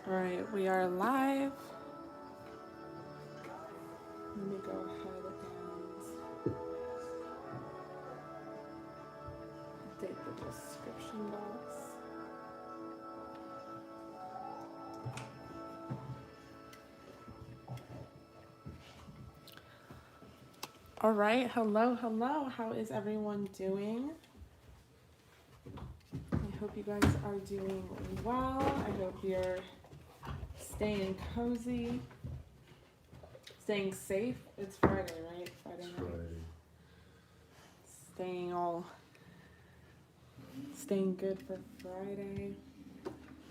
All right, we are live. Let me go ahead and update the description box. All right, hello. How is everyone doing? I hope you guys are doing well. I hope you're staying cozy, staying safe. It's Friday, right? Friday night. Staying good for Friday.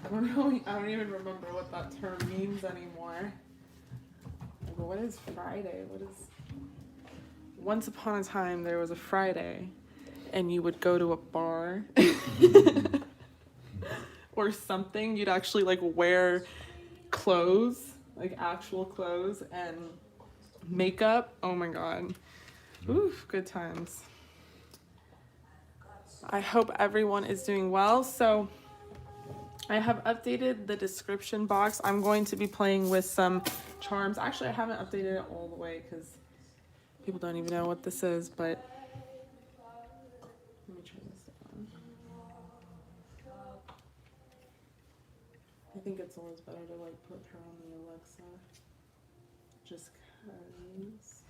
I don't know. I don't even remember what that term means anymore. Like, what is Friday? Once upon a time, there was a Friday, and you would go to a bar or something. You'd actually like wear clothes, like actual clothes, and makeup. Oh my god. Oof, good times. I hope everyone is doing well. So I have updated the description box. I'm going to be playing with some charms. Actually, I haven't updated it all the way because people don't even know what this is, but let me turn this on. I think it's always better to like put her on the Alexa just because.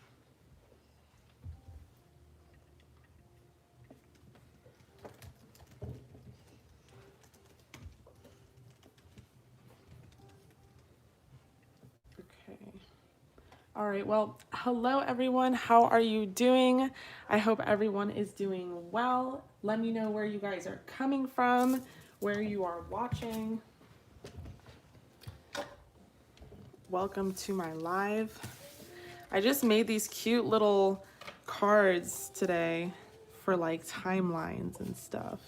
All right, well, hello everyone. How are you doing? I hope everyone is doing well. Let me know where you guys are coming from, where you are watching. Welcome to my live. I just made these cute little cards today for like timelines and stuff,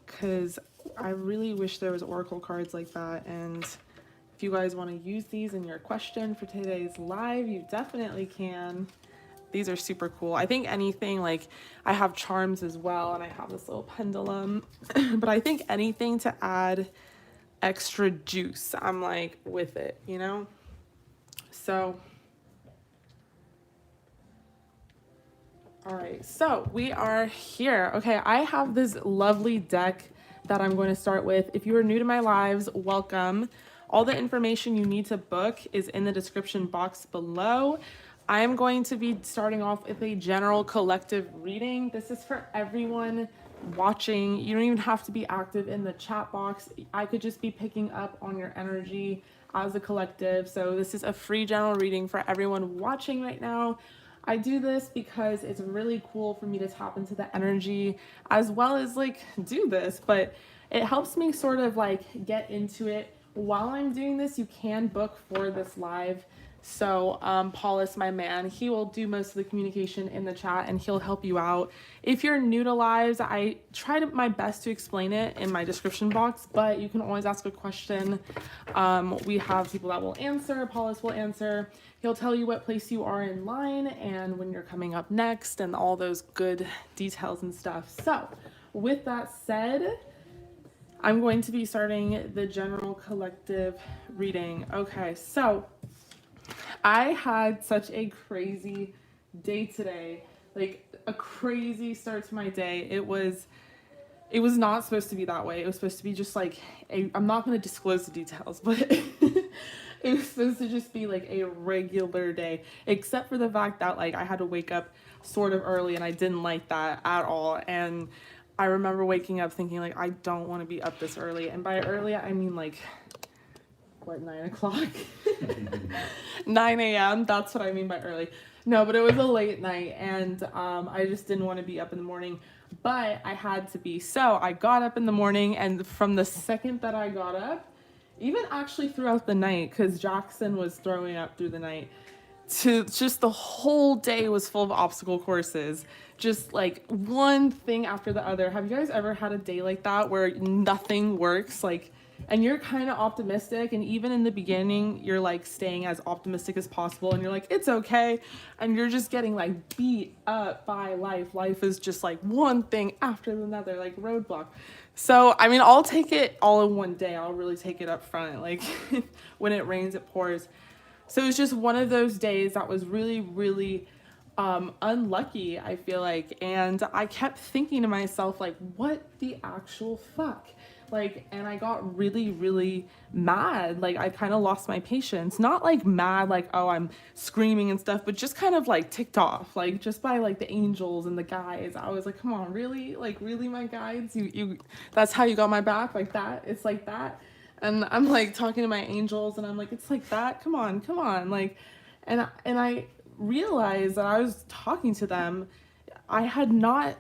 because I really wish there was oracle cards like that. And if you guys want to use these in your question for today's live, you definitely can. These are super cool. I think anything, like I have charms as well, and I have this little pendulum, but I think anything to add extra juice, I'm like with it, you know? So, all right, so we are here. Okay, I have this lovely deck that I'm going to start with. If you are new to my lives, welcome. All the information you need to book is in the description box below. I am going to be starting off with a general collective reading. This is for everyone watching. You don't even have to be active in the chat box. I could just be picking up on your energy as a collective. So this is a free general reading for everyone watching right now. I do this because it's really cool for me to tap into the energy as well as like do this, but it helps me sort of like get into it. While I'm doing this, you can book for this live. So Paulus, my man, he will do most of the communication in the chat and he'll help you out. If you're new to lives, I try my best to explain it in my description box, but you can always ask a question. We have people that will answer. Paulus will answer. He'll tell you what place you are in line and when you're coming up next and all those good details and stuff. So with that said, I'm going to be starting the general collective reading. Okay, so I had such a crazy day today, like a crazy start to my day. It was not supposed to be that way. It was supposed to be just like I'm not going to disclose the details, but it was supposed to just be like a regular day, except for the fact that like I had to wake up sort of early and I didn't like that at all. And I remember waking up thinking like, I don't want to be up this early. And by early, I mean like, what, 9 o'clock? 9 a.m. That's what I mean by early. No, but it was a late night and I just didn't want to be up in the morning, but I had to be. So I got up in the morning, and from the second that I got up, even actually throughout the night, because Jackson was throwing up through the night, to just the whole day was full of obstacle courses, just like one thing after the other. Have you guys ever had a day like that where nothing works, like, and you're kind of optimistic, and even in the beginning you're like staying as optimistic as possible and you're like it's okay, and you're just getting like beat up by life is just like one thing after another, like roadblock. So, I mean, I'll take it all in one day. I'll really take it up front. Like, when it rains, it pours. So it was just one of those days that was really, really unlucky, I feel like. And I kept thinking to myself, like, what the actual fuck? Like, and I got really, really mad. Like, I kind of lost my patience. Not like mad, like, oh, I'm screaming and stuff, but just kind of like ticked off, like, just by like the angels and the guides. I was like, come on, really? Like, really, my guides? That's how you got my back? Like that? It's like that? And I'm like talking to my angels, and I'm like, it's like that? Come on, come on. Like, and I realized that I was talking to them. I had not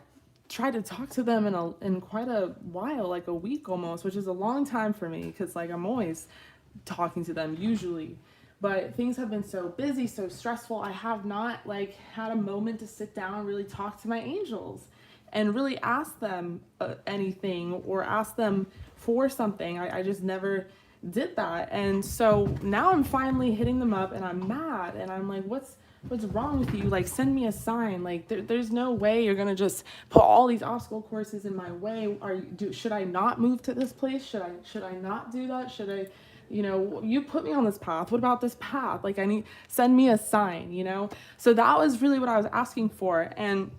tried to talk to them in quite a while, like a week almost, which is a long time for me because like I'm always talking to them usually. But things have been so busy, so stressful. I have not like had a moment to sit down and really talk to my angels and really ask them anything or ask them for something. I just never did that. And so now I'm finally hitting them up, and I'm mad, and I'm like, what's wrong with you? Like, send me a sign. Like, there's no way you're gonna just put all these obstacle courses in my way. Should I not move to this place? Should I not do that? Should I, you put me on this path. What about this path? Like, send me a sign, So that was really what I was asking for. And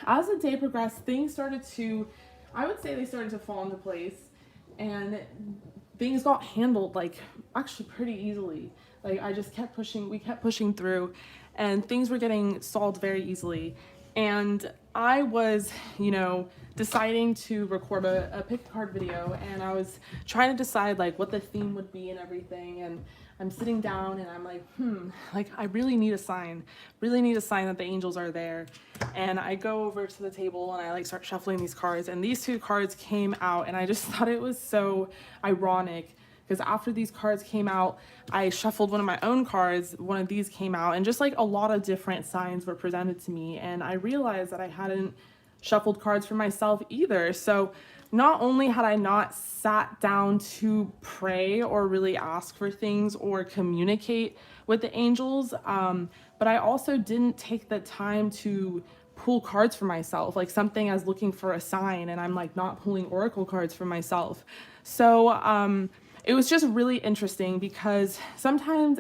as the day progressed, I would say they started to fall into place, and things got handled like actually pretty easily. Like we kept pushing through, and things were getting solved very easily. And I was, deciding to record a pick a card video, and I was trying to decide like what the theme would be and everything. And I'm sitting down, and I'm like, like I really need a sign that the angels are there. And I go over to the table, and I like start shuffling these cards, and these two cards came out, and I just thought it was so ironic because after these cards came out, I shuffled one of my own cards, one of these came out, and just like a lot of different signs were presented to me, and I realized that I hadn't shuffled cards for myself either. So not only had I not sat down to pray or really ask for things or communicate with the angels, but I also didn't take the time to pull cards for myself, like something as looking for a sign, and I'm like not pulling oracle cards for myself. So it was just really interesting because sometimes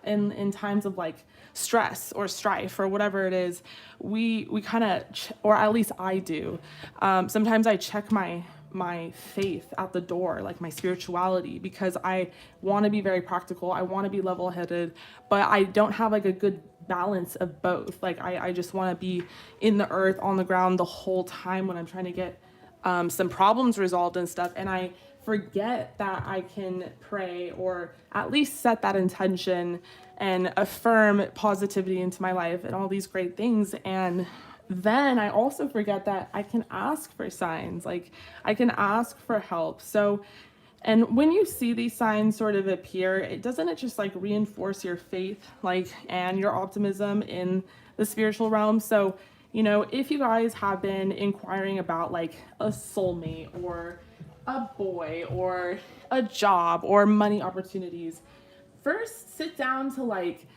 in times of like stress or strife or whatever it is, we kind of, or at least I do. Sometimes I check my faith at the door, like my spirituality, because I want to be very practical. I want to be level-headed, but I don't have like a good balance of both. Like I just want to be in the earth, on the ground the whole time when I'm trying to get some problems resolved and stuff. And I forget that I can pray or at least set that intention and affirm positivity into my life and all these great things. And then I also forget that I can ask for signs, like I can ask for help. So, and when you see these signs sort of appear, doesn't it just like reinforce your faith, like, and your optimism in the spiritual realm? So, if you guys have been inquiring about like a soulmate or a boy or a job or money opportunities, first sit down to like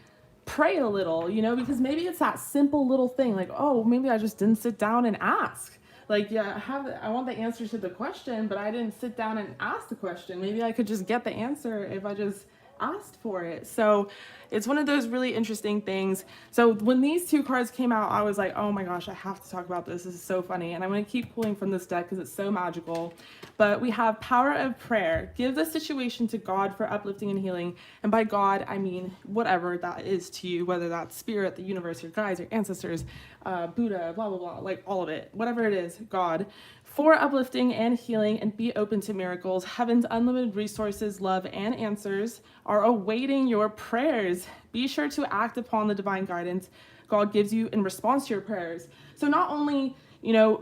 pray a little, because maybe it's that simple little thing like, oh, maybe I just didn't sit down and ask. Like, yeah, I want the answer to the question, but I didn't sit down and ask the question. Maybe I could just get the answer if I just asked for it. So it's one of those really interesting things. So when these two cards came out, I was like, oh my gosh, I have to talk about this. This is so funny. And I'm going to keep pulling from this deck because it's so magical. But we have Power of Prayer. Give the situation to God for uplifting and healing. And by God, I mean whatever that is to you, whether that's spirit, the universe, your guides, your ancestors, Buddha, blah, blah, blah, like all of it, whatever it is, God. For uplifting and healing, and be open to miracles. Heaven's unlimited resources, love, and answers are awaiting your prayers. Be sure to act upon the divine guidance God gives you in response to your prayers. So not only,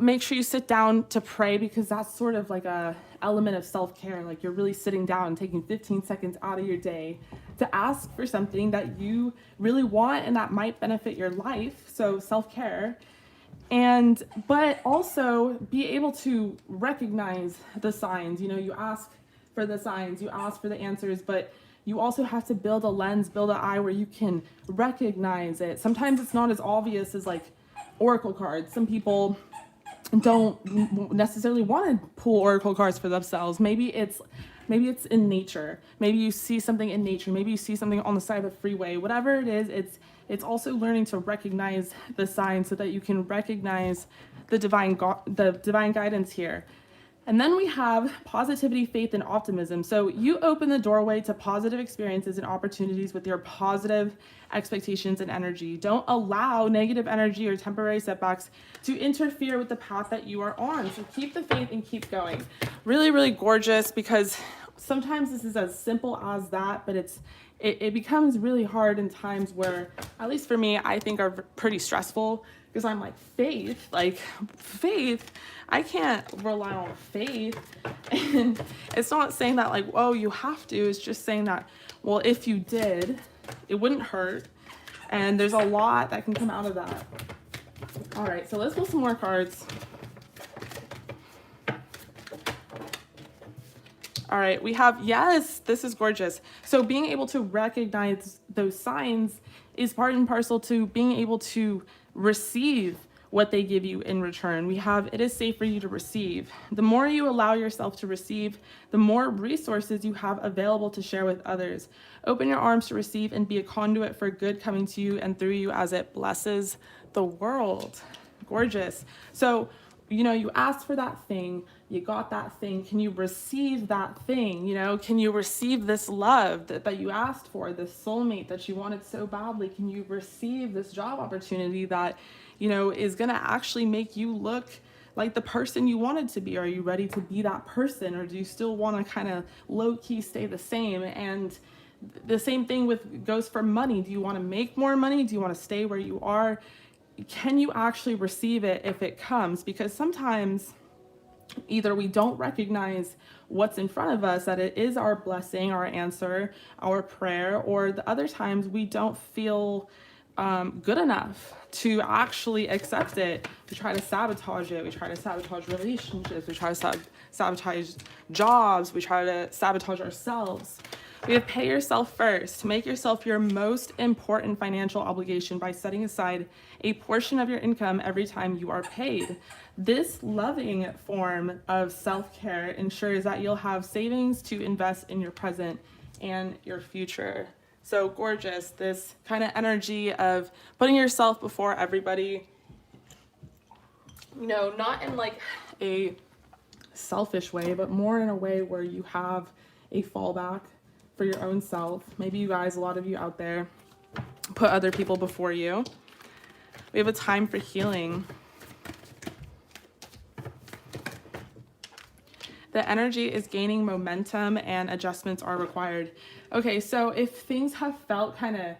make sure you sit down to pray, because that's sort of like a element of self-care. Like you're really sitting down and taking 15 seconds out of your day to ask for something that you really want and that might benefit your life. So self-care. But also be able to recognize the signs. You ask for the signs, you ask for the answers, but you also have to build a lens, build an eye where you can recognize it. Sometimes it's not as obvious as like oracle cards. Some people don't necessarily want to pull oracle cards for themselves. Maybe it's in nature. Maybe you see something in nature. Maybe you see something on the side of the freeway. Whatever it is, it's also learning to recognize the signs so that you can recognize the divine guidance here. And then we have positivity, faith, and optimism. So you open the doorway to positive experiences and opportunities with your positive expectations and energy. Don't allow negative energy or temporary setbacks to interfere with the path that you are on. So keep the faith and keep going. Really, really gorgeous, because sometimes this is as simple as that, but it becomes really hard in times where, at least for me, I think are pretty stressful, because I'm like, faith, I can't rely on faith. And it's not saying that like, oh, you have to. It's just saying that, well, if you did, it wouldn't hurt. And there's a lot that can come out of that. All right, so let's pull some more cards. All right, we have, yes, this is gorgeous. So being able to recognize those signs is part and parcel to being able to receive what they give you in return. We have, it is safe for you to receive. The more you allow yourself to receive, the more resources you have available to share with others. Open your arms to receive and be a conduit for good coming to you and through you as it blesses the world. Gorgeous. So, you know, you asked for that thing, you got that thing. Can you receive that thing? You know, can you receive this love that you asked for, this soulmate that you wanted so badly? Can you receive this job opportunity that, you know, is going to actually make you look like the person you wanted to be? Are you ready to be that person, or do you still want to kind of low key stay the same? And the same thing goes for money. Do you want to make more money? Do you want to stay where you are? Can you actually receive it if it comes? Because sometimes either we don't recognize what's in front of us, that it is our blessing, our answer, our prayer, or the other times we don't feel good enough to actually accept it. We try to sabotage it. We try to sabotage relationships. We try to sabotage jobs. We try to sabotage ourselves. We have pay yourself first. Make yourself your most important financial obligation by setting aside a portion of your income every time you are paid. This loving form of self-care ensures that you'll have savings to invest in your present and your future. So gorgeous, this kind of energy of putting yourself before everybody, you know, not in like a selfish way, but more in a way where you have a fallback for your own self. Maybe you guys, a lot of you out there, put other people before you. We have a time for healing. The energy is gaining momentum and adjustments are required. Okay, so if things have felt kind of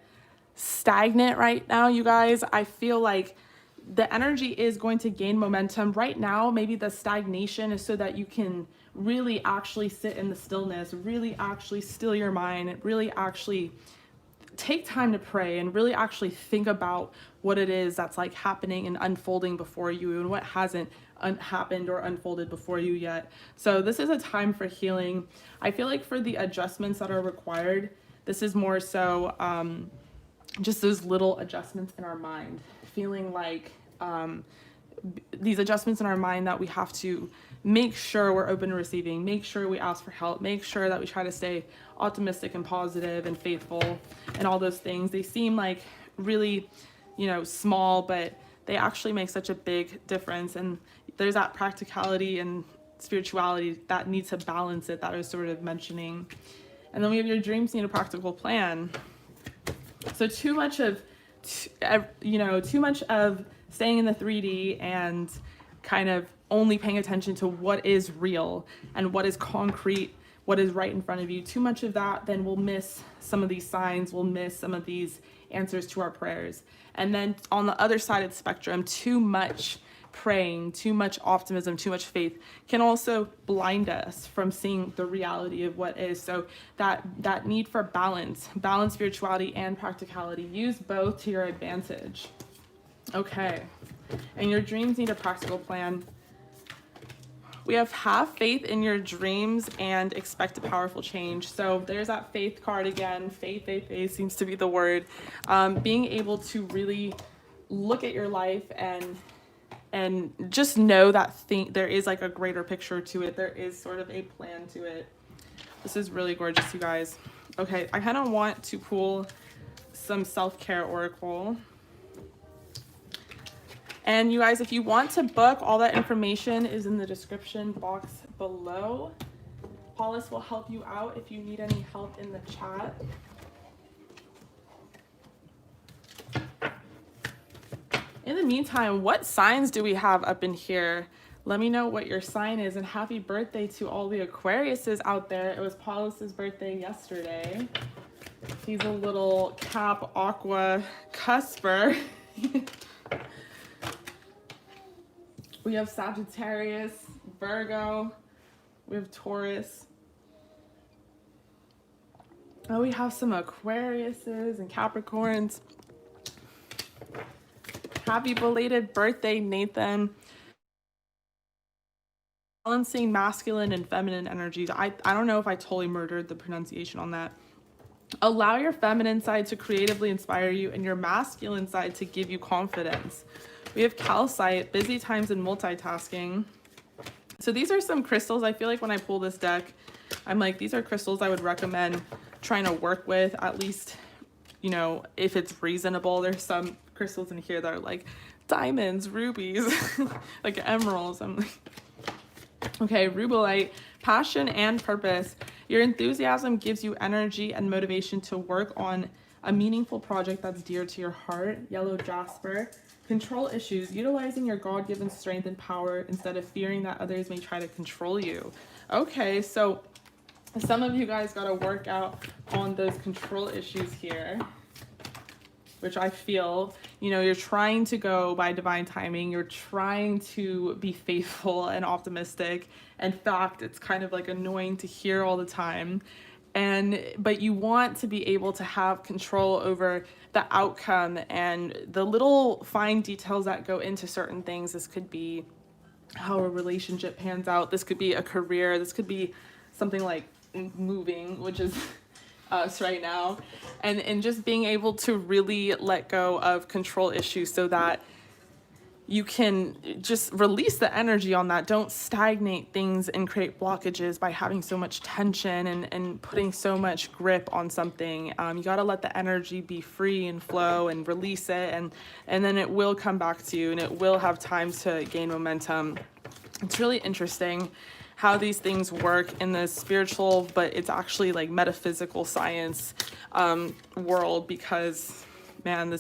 stagnant right now, you guys, I feel like the energy is going to gain momentum. Right now, maybe the stagnation is so that you can really actually sit in the stillness, really actually still your mind, really actually take time to pray and really actually think about what it is that's like happening and unfolding before you and what hasn't happened or unfolded before you yet. So this is a time for healing. I feel like for the adjustments that are required, this is more so just those little adjustments in our mind, feeling like these adjustments in our mind that we have to make sure we're open to receiving, make sure we ask for help, make sure that we try to stay optimistic and positive and faithful and all those things. They seem like really, you know, small, but they actually make such a big difference. And there's that practicality and spirituality that needs to balance it that I was sort of mentioning. And then we have your dreams need a practical plan. So too much of staying in the 3D and kind of only paying attention to what is real and what is concrete, what is right in front of you. Too much of that, then we'll miss some of these signs, we'll miss some of these answers to our prayers. And then on the other side of the spectrum, too much praying, too much optimism, too much faith can also blind us from seeing the reality of what is. So that need for balance spirituality and practicality, use both to your advantage. Okay, and your dreams need a practical plan. We have faith in your dreams and expect a powerful change. So there's that faith card again. Faith seems to be the word. Being able to really look at your life and and just know that there is like a greater picture to it. There is sort of a plan to it. This is really gorgeous, you guys. Okay, I kind of want to pull some self-care oracle. And you guys, if you want to book, all that information is in the description box below. Hollis will help you out if you need any help in the chat. In the meantime, what signs do we have up in here? Let me know what your sign is, and happy birthday to all the Aquariuses out there. It was Paulus's birthday yesterday. He's a little Cap Aqua cusper. We have Sagittarius, Virgo, we have Taurus. Oh, we have some Aquariuses and Capricorns. Happy belated birthday, Nathan. Balancing masculine and feminine energies. I don't know if I totally murdered the pronunciation on that. Allow your feminine side to creatively inspire you and your masculine side to give you confidence. We have calcite, busy times and multitasking. So these are some crystals. I feel like when I pull this deck, I'm like, these are crystals I would recommend trying to work with, at least, you know, if it's reasonable. There's some crystals in here that are like diamonds, rubies, like emeralds. I'm like, okay, rubellite, passion and purpose. Your enthusiasm gives you energy and motivation to work on a meaningful project that's dear to your heart. Yellow jasper. Control issues, utilizing your God-given strength and power instead of fearing that others may try to control you. Okay, so some of you guys got to work out on those control issues here, which I feel, you know, you're trying to go by divine timing. You're trying to be faithful and optimistic. In fact, it's kind of like annoying to hear all the time. But you want to be able to have control over the outcome and the little fine details that go into certain things. This could be how a relationship pans out. This could be a career. This could be something like moving, which is us right now. And just being able to really let go of control issues so that you can just release the energy on that. Don't stagnate things and create blockages by having so much tension and putting so much grip on something. You got to let the energy be free and flow and release it, and then it will come back to you and it will have time to gain momentum. It's really interesting how these things work in the spiritual, but it's actually like metaphysical science world, because man,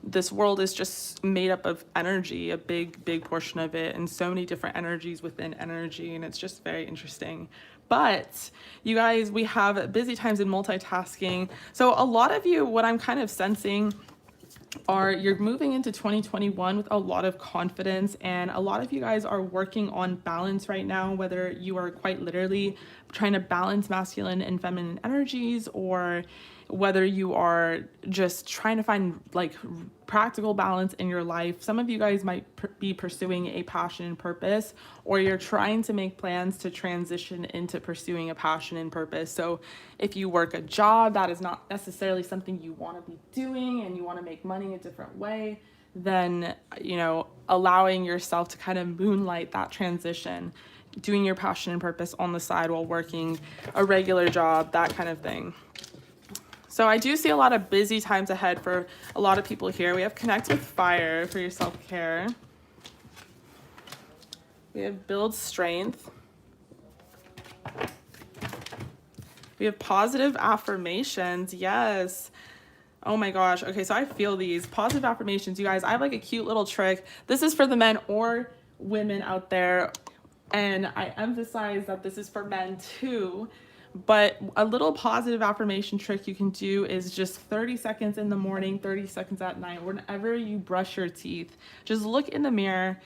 this world is just made up of energy, a big portion of it, and so many different energies within energy, and it's just very interesting. But you guys, we have busy times in multitasking. So a lot of you, what I'm kind of sensing are you're moving into 2021 with a lot of confidence, and a lot of you guys are working on balance right now, whether you are quite literally trying to balance masculine and feminine energies, or whether you are just trying to find like practical balance in your life. Some of you guys might be pursuing a passion and purpose, or you're trying to make plans to transition into pursuing a passion and purpose. So if you work a job that is not necessarily something you want to be doing and you want to make money a different way, then, you know, allowing yourself to kind of moonlight that transition, doing your passion and purpose on the side while working a regular job, that kind of thing. So I do see a lot of busy times ahead for a lot of people here. We have connect with fire for your self-care. We have build strength. We have positive affirmations. Yes. Oh my gosh. Okay, so I feel these positive affirmations. You guys, I have like a cute little trick. This is for the men or women out there, and I emphasize that this is for men too. But a little positive affirmation trick you can do is just 30 seconds in the morning, 30 seconds at night, whenever you brush your teeth. Just look in the mirror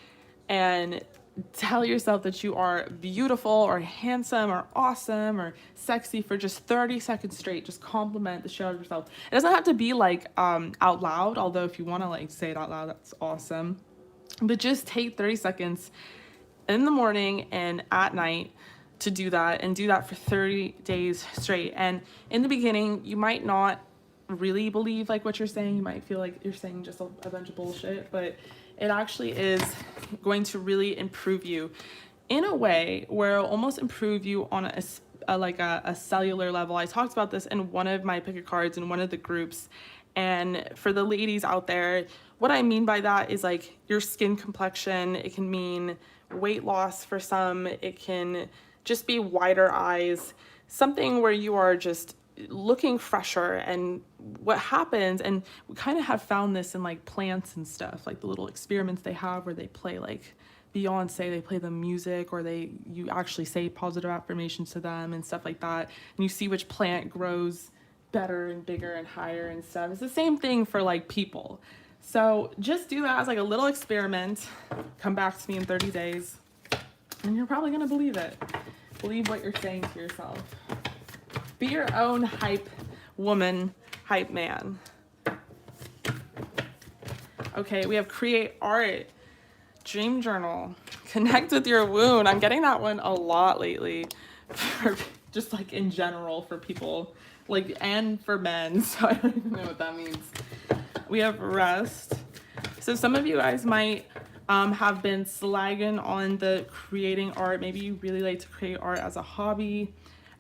and tell yourself that you are beautiful or handsome or awesome or sexy for just 30 seconds straight. Just compliment the shit out of yourself. It doesn't have to be like out loud, although if you want to like say it out loud, that's awesome. But just take 30 seconds in the morning and at night to do that, and do that for 30 days straight. And in the beginning, you might not really believe like what you're saying. You might feel like you're saying just a bunch of bullshit, but it actually is going to really improve you in a way where it'll almost improve you on a cellular level. I talked about this in one of my pick a cards in one of the groups. And for the ladies out there, what I mean by that is like your skin complexion. It can mean weight loss for some. It can just be wider eyes, something where you are just looking fresher. And what happens, and we kind of have found this in like plants and stuff, like the little experiments they have where they play like Beyonce, they play the music, or you actually say positive affirmations to them and stuff like that, and you see which plant grows better and bigger and higher and stuff. It's the same thing for like people. So just do that as like a little experiment. Come back to me in 30 days and you're probably gonna believe it. Believe what you're saying to yourself. Be your own hype woman, hype man. Okay, we have create art, dream journal, connect with your wound. I'm getting that one a lot lately, for just like in general for people, like, and for men. So I don't even know what that means. We have rest. So some of you guys might have been slagging on the creating art. Maybe you really like to create art as a hobby.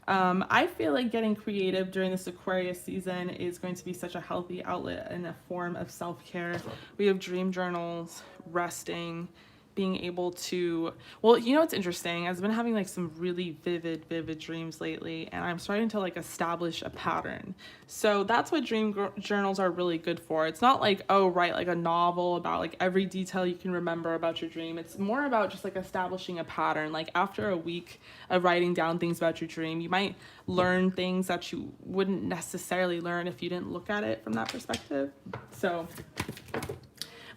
I feel like getting creative during this Aquarius season is going to be such a healthy outlet and a form of self-care. We have dream journals, resting, being able to, well, you know what's interesting? I've been having like some really vivid dreams lately, and I'm starting to like establish a pattern. So that's what dream journals are really good for. It's not like, oh, write like a novel about like every detail you can remember about your dream. It's more about just like establishing a pattern. Like after a week of writing down things about your dream, you might learn things that you wouldn't necessarily learn if you didn't look at it from that perspective. So,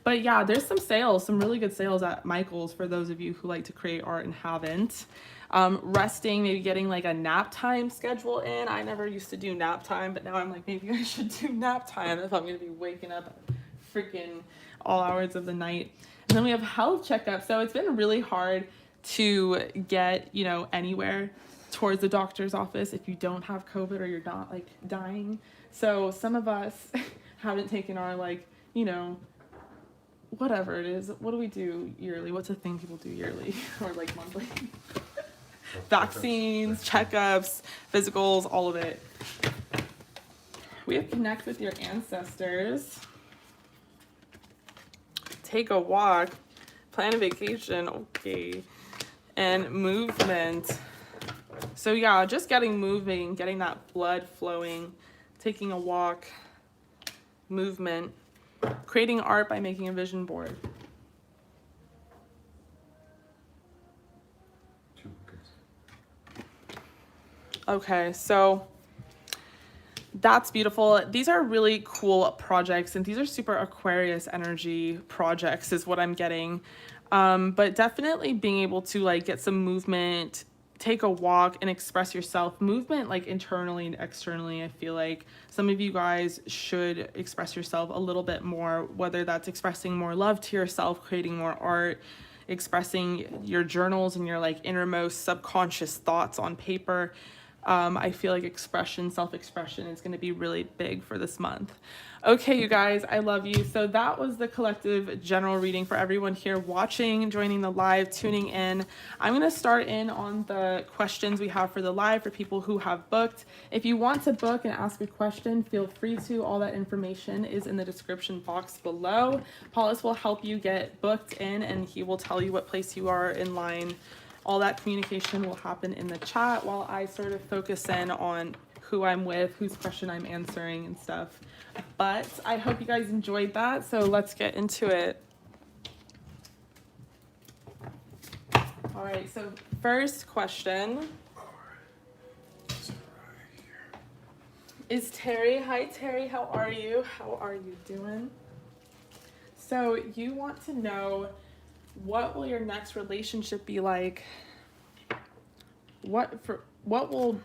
but yeah, there's some sales, some really good sales at Michael's for those of you who like to create art and haven't. Resting, maybe getting like a nap time schedule in. I never used to do nap time, but now I'm like, maybe I should do nap time if I'm going to be waking up at freaking all hours of the night. And then we have health checkup. So it's been really hard to get, you know, anywhere towards the doctor's office if you don't have COVID or you're not like dying. So some of us haven't taken our like, you know, whatever it is. What do we do yearly? What's a thing people do yearly or like monthly? Vaccines, checkups, physicals, all of it. We have connect with your ancestors. Take a walk. Plan a vacation. Okay. And movement. So yeah, just getting moving, getting that blood flowing, taking a walk, movement. Creating art by making a vision board. Okay, so that's beautiful. These are really cool projects, and these are super Aquarius energy projects is what I'm getting. But definitely being able to like get some movement, take a walk, and express yourself. Movement like internally and externally. I feel like some of you guys should express yourself a little bit more, whether that's expressing more love to yourself, creating more art, expressing your journals and your like innermost subconscious thoughts on paper. I feel like self-expression is going to be really big for this month. Okay, you guys, I love you. So that was the collective general reading for everyone here watching, joining the live, tuning in. I'm going to start in on the questions we have for the live for people who have booked. If you want to book and ask a question, feel free to. All that information is in the description box below. Paulus will help you get booked in, and he will tell you what place you are in line. All that communication will happen in the chat while I sort of focus in on who I'm with, whose question I'm answering and stuff. But I hope you guys enjoyed that. So let's get into it. All right, so first question is Terry. Hi, Terry. How are you? How are you doing? So you want to know, what will your next relationship be like? What will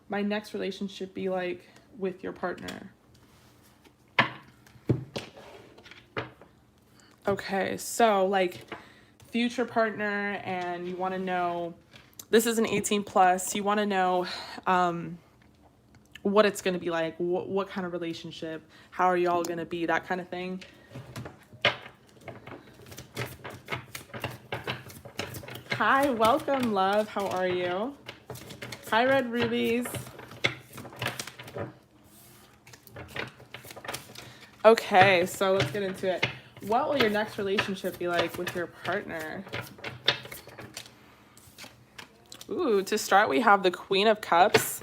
my next relationship be like with your partner? Okay, so like future partner, and you want to know, this is an 18 plus, you want to know what it's going to be like, what kind of relationship, how are y'all going to be, that kind of thing. Hi, welcome, love. How are you? Hi, Red Rubies. Okay, so let's get into it. What will your next relationship be like with your partner? Ooh, to start, we have the Queen of Cups.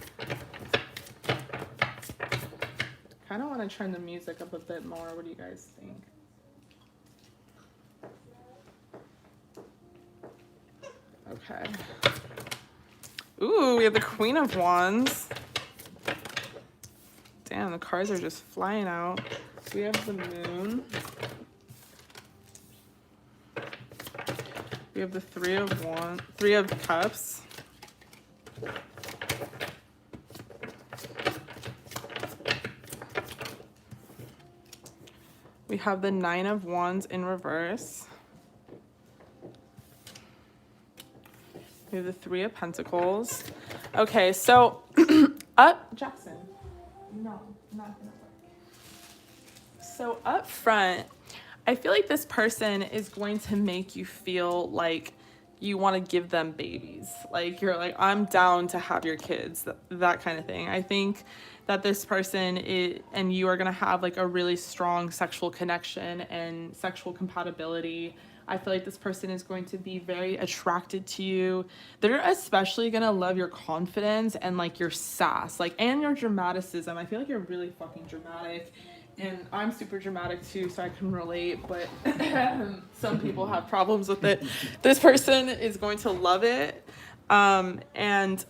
Kind of want to turn the music up a bit more. What do you guys think? Okay. Ooh, we have the Queen of Wands. Damn, the cards are just flying out. We have the Moon. We have the Three of Cups. We have the Nine of Wands in reverse. We have the Three of Pentacles. Okay, so up, Jackson. No, not gonna work. So up front, I feel like this person is going to make you feel like you want to give them babies. Like you're like, I'm down to have your kids, that kind of thing. I think that this person and you are going to have like a really strong sexual connection and sexual compatibility. I feel like this person is going to be very attracted to you. They're especially going to love your confidence and like your sass, like, and your dramaticism. I feel like you're really fucking dramatic. And I'm super dramatic too, so I can relate, but some people have problems with it. This person is going to love it. And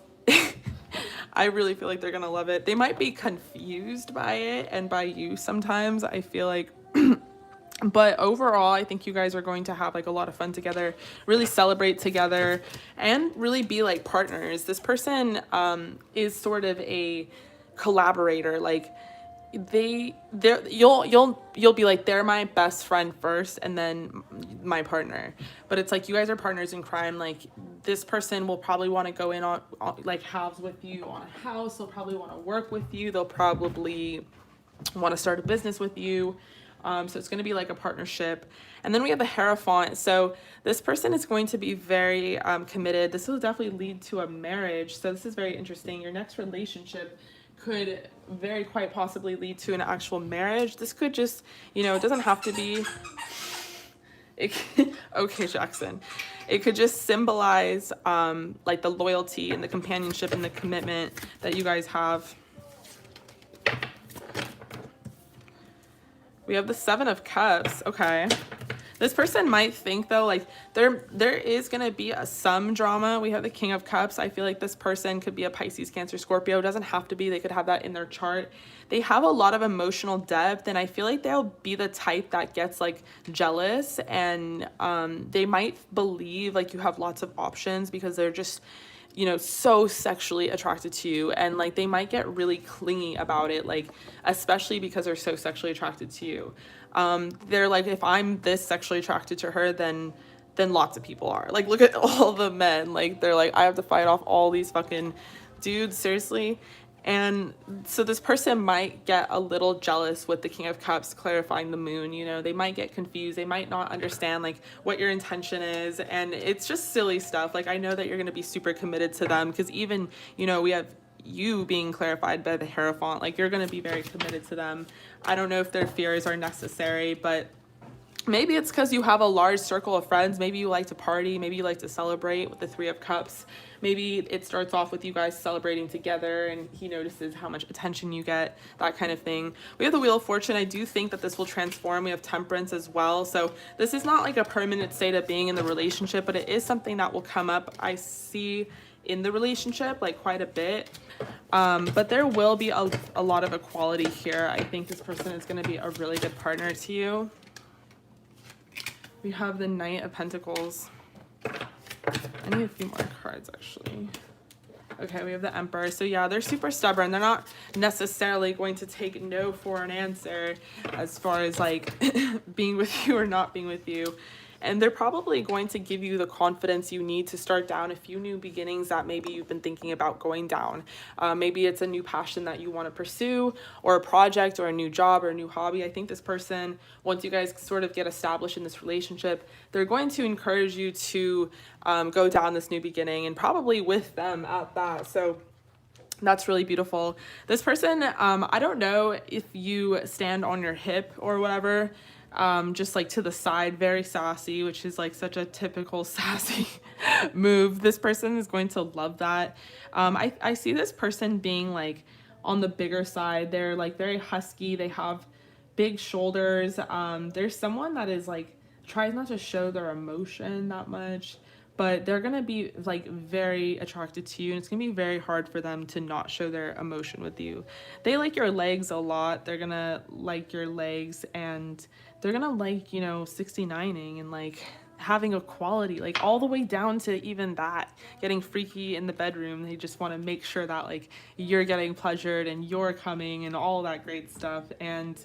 I really feel like they're going to love it. They might be confused by it and by you sometimes, I feel like. But overall, I think you guys are going to have like a lot of fun together, really celebrate together, and really be like partners. This person is sort of a collaborator, like you'll be like, they're my best friend first and then my partner. But it's like you guys are partners in crime. Like this person will probably want to go in on like halves with you on a house. They'll probably want to work with you. They'll probably want to start a business with you. So it's going to be like a partnership. And then we have the Hierophant. So this person is going to be very committed. This will definitely lead to a marriage. So this is very interesting. Your next relationship could very quite possibly lead to an actual marriage. This could just, you know, it doesn't have to be. Okay, Jackson. It could just symbolize like the loyalty and the companionship and the commitment that you guys have. We have the Seven of Cups. Okay. This person might think though, like there is going to be some drama. We have the King of Cups. I feel like this person could be a Pisces, Cancer, Scorpio. It doesn't have to be. They could have that in their chart. They have a lot of emotional depth, and I feel like they'll be the type that gets like jealous, and they might believe like you have lots of options because they're just, you know, so sexually attracted to you, and like they might get really clingy about it, like especially because they're so sexually attracted to you. They're like, if I'm this sexually attracted to her, then lots of people are. Like, look at all the men. Like, they're like, I have to fight off all these fucking dudes, seriously. And so this person might get a little jealous with the King of Cups clarifying the Moon. You know, they might get confused. They might not understand like what your intention is, and it's just silly stuff. Like, I know that you're going to be super committed to them because even, you know, we have you being clarified by the Hierophant. Like, you're going to be very committed to them. I don't know if their fears are necessary, but maybe it's because you have a large circle of friends. Maybe you like to party. Maybe you like to celebrate with the Three of Cups. Maybe it starts off with you guys celebrating together and he notices how much attention you get, that kind of thing. We have the Wheel of Fortune. I do think that this will transform. We have Temperance as well. So this is not like a permanent state of being in the relationship, but it is something that will come up, I see, in the relationship, like quite a bit. But there will be a lot of equality here. I think this person is going to be a really good partner to you. We have the Knight of Pentacles. I need a few more cards, actually. Okay, we have the Emperor. So yeah, they're super stubborn. They're not necessarily going to take no for an answer as far as like being with you or not being with you. and they're probably going to give you the confidence you need to start down a few new beginnings that maybe you've been thinking about going down. Maybe it's a new passion that you want to pursue, or a project, or a new job, or a new hobby. I think this person, once you guys sort of get established in this relationship, they're going to encourage you to go down this new beginning, and probably with them at that. So that's really beautiful. This person, I don't know if you stand on your hip or whatever, just like to the side, very sassy, which is like such a typical sassy move. This person is going to love that. I see this person being like on the bigger side. They're like very husky. They have big shoulders. There's someone that is like, tries not to show their emotion that much, but they're going to be like very attracted to you, and it's going to be very hard for them to not show their emotion with you. They like your legs a lot. They're going to like your legs, and they're going to like, you know, 69ing and like having a quality, like all the way down to even that, getting freaky in the bedroom. They just want to make sure that like you're getting pleasured and you're coming and all that great stuff. And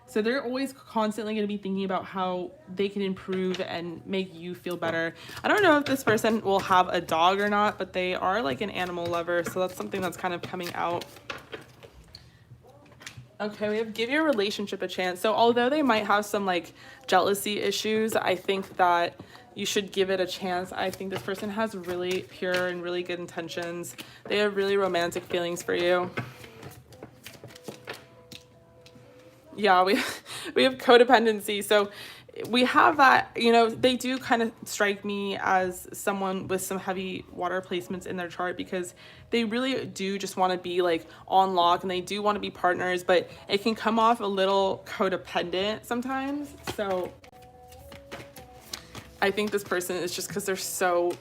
so they're always constantly going to be thinking about how they can improve and make you feel better. I don't know if this person will have a dog or not, but they are like an animal lover. So that's something that's kind of coming out. Okay, we have give your relationship a chance. So although they might have some like jealousy issues, I think that you should give it a chance. I think this person has really pure and really good intentions. They have really romantic feelings for you. Yeah, we have codependency. So we have that, you know, they do kind of strike me as someone with some heavy water placements in their chart, because they really do just want to be like on lock, and they do want to be partners, but it can come off a little codependent sometimes. So I think this person is just because they're so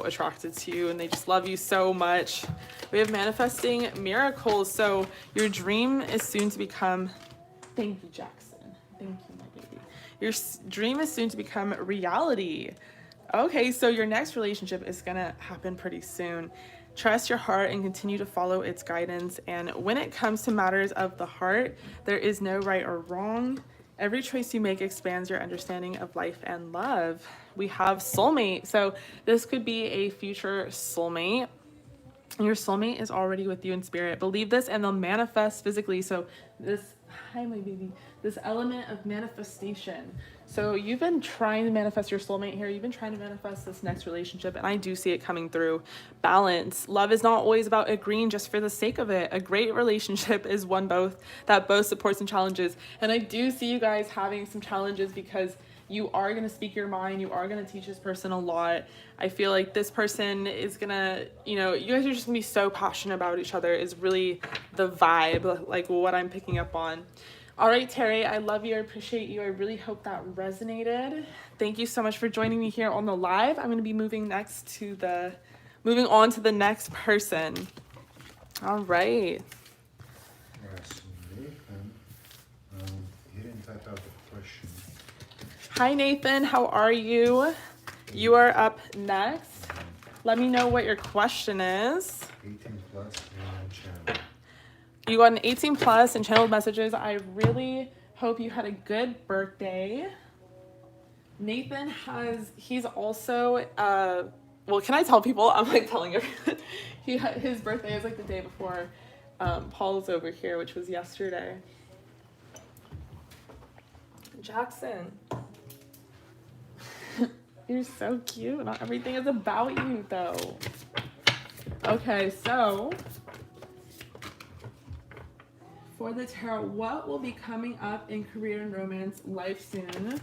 attracted to you, and they just love you so much. We have manifesting miracles. So your dream is soon to become... Thank you, Jackson. Thank you, my baby. Your dream is soon to become reality. Okay, so your next relationship is going to happen pretty soon. Trust your heart and continue to follow its guidance. And when it comes to matters of the heart, there is no right or wrong. Every choice you make expands your understanding of life and love. We have soulmate. So this could be a future soulmate. Your soulmate is already with you in spirit. Believe this and they'll manifest physically. So this, hi my baby, this element of manifestation. So you've been trying to manifest your soulmate here. You've been trying to manifest this next relationship, and I do see it coming through. Balance. Love is not always about agreeing just for the sake of it. A great relationship is one that both supports and challenges. And I do see you guys having some challenges, because you are going to speak your mind. You are going to teach this person a lot. I feel like this person is going to, you know, you guys are just going to be so passionate about each other is really the vibe, like what I'm picking up on. All right, Terry, I love you. I appreciate you. I really hope that resonated. Thank you so much for joining me here on the live. I'm going to be moving on to the next person. All right. Yes, Nathan, he didn't type out the question. Hi, Nathan. How are you? You are up next. Let me know what your question is. 18 plus and channel. You got an 18 plus and channeled messages. I really hope you had a good birthday. Nathan he's also, well, can I tell people? I'm like telling everyone. His birthday is like the day before Paul's over here, which was yesterday. Jackson. You're so cute. Not everything is about you, though. Okay, so for the tarot, what will be coming up in career and romance life soon?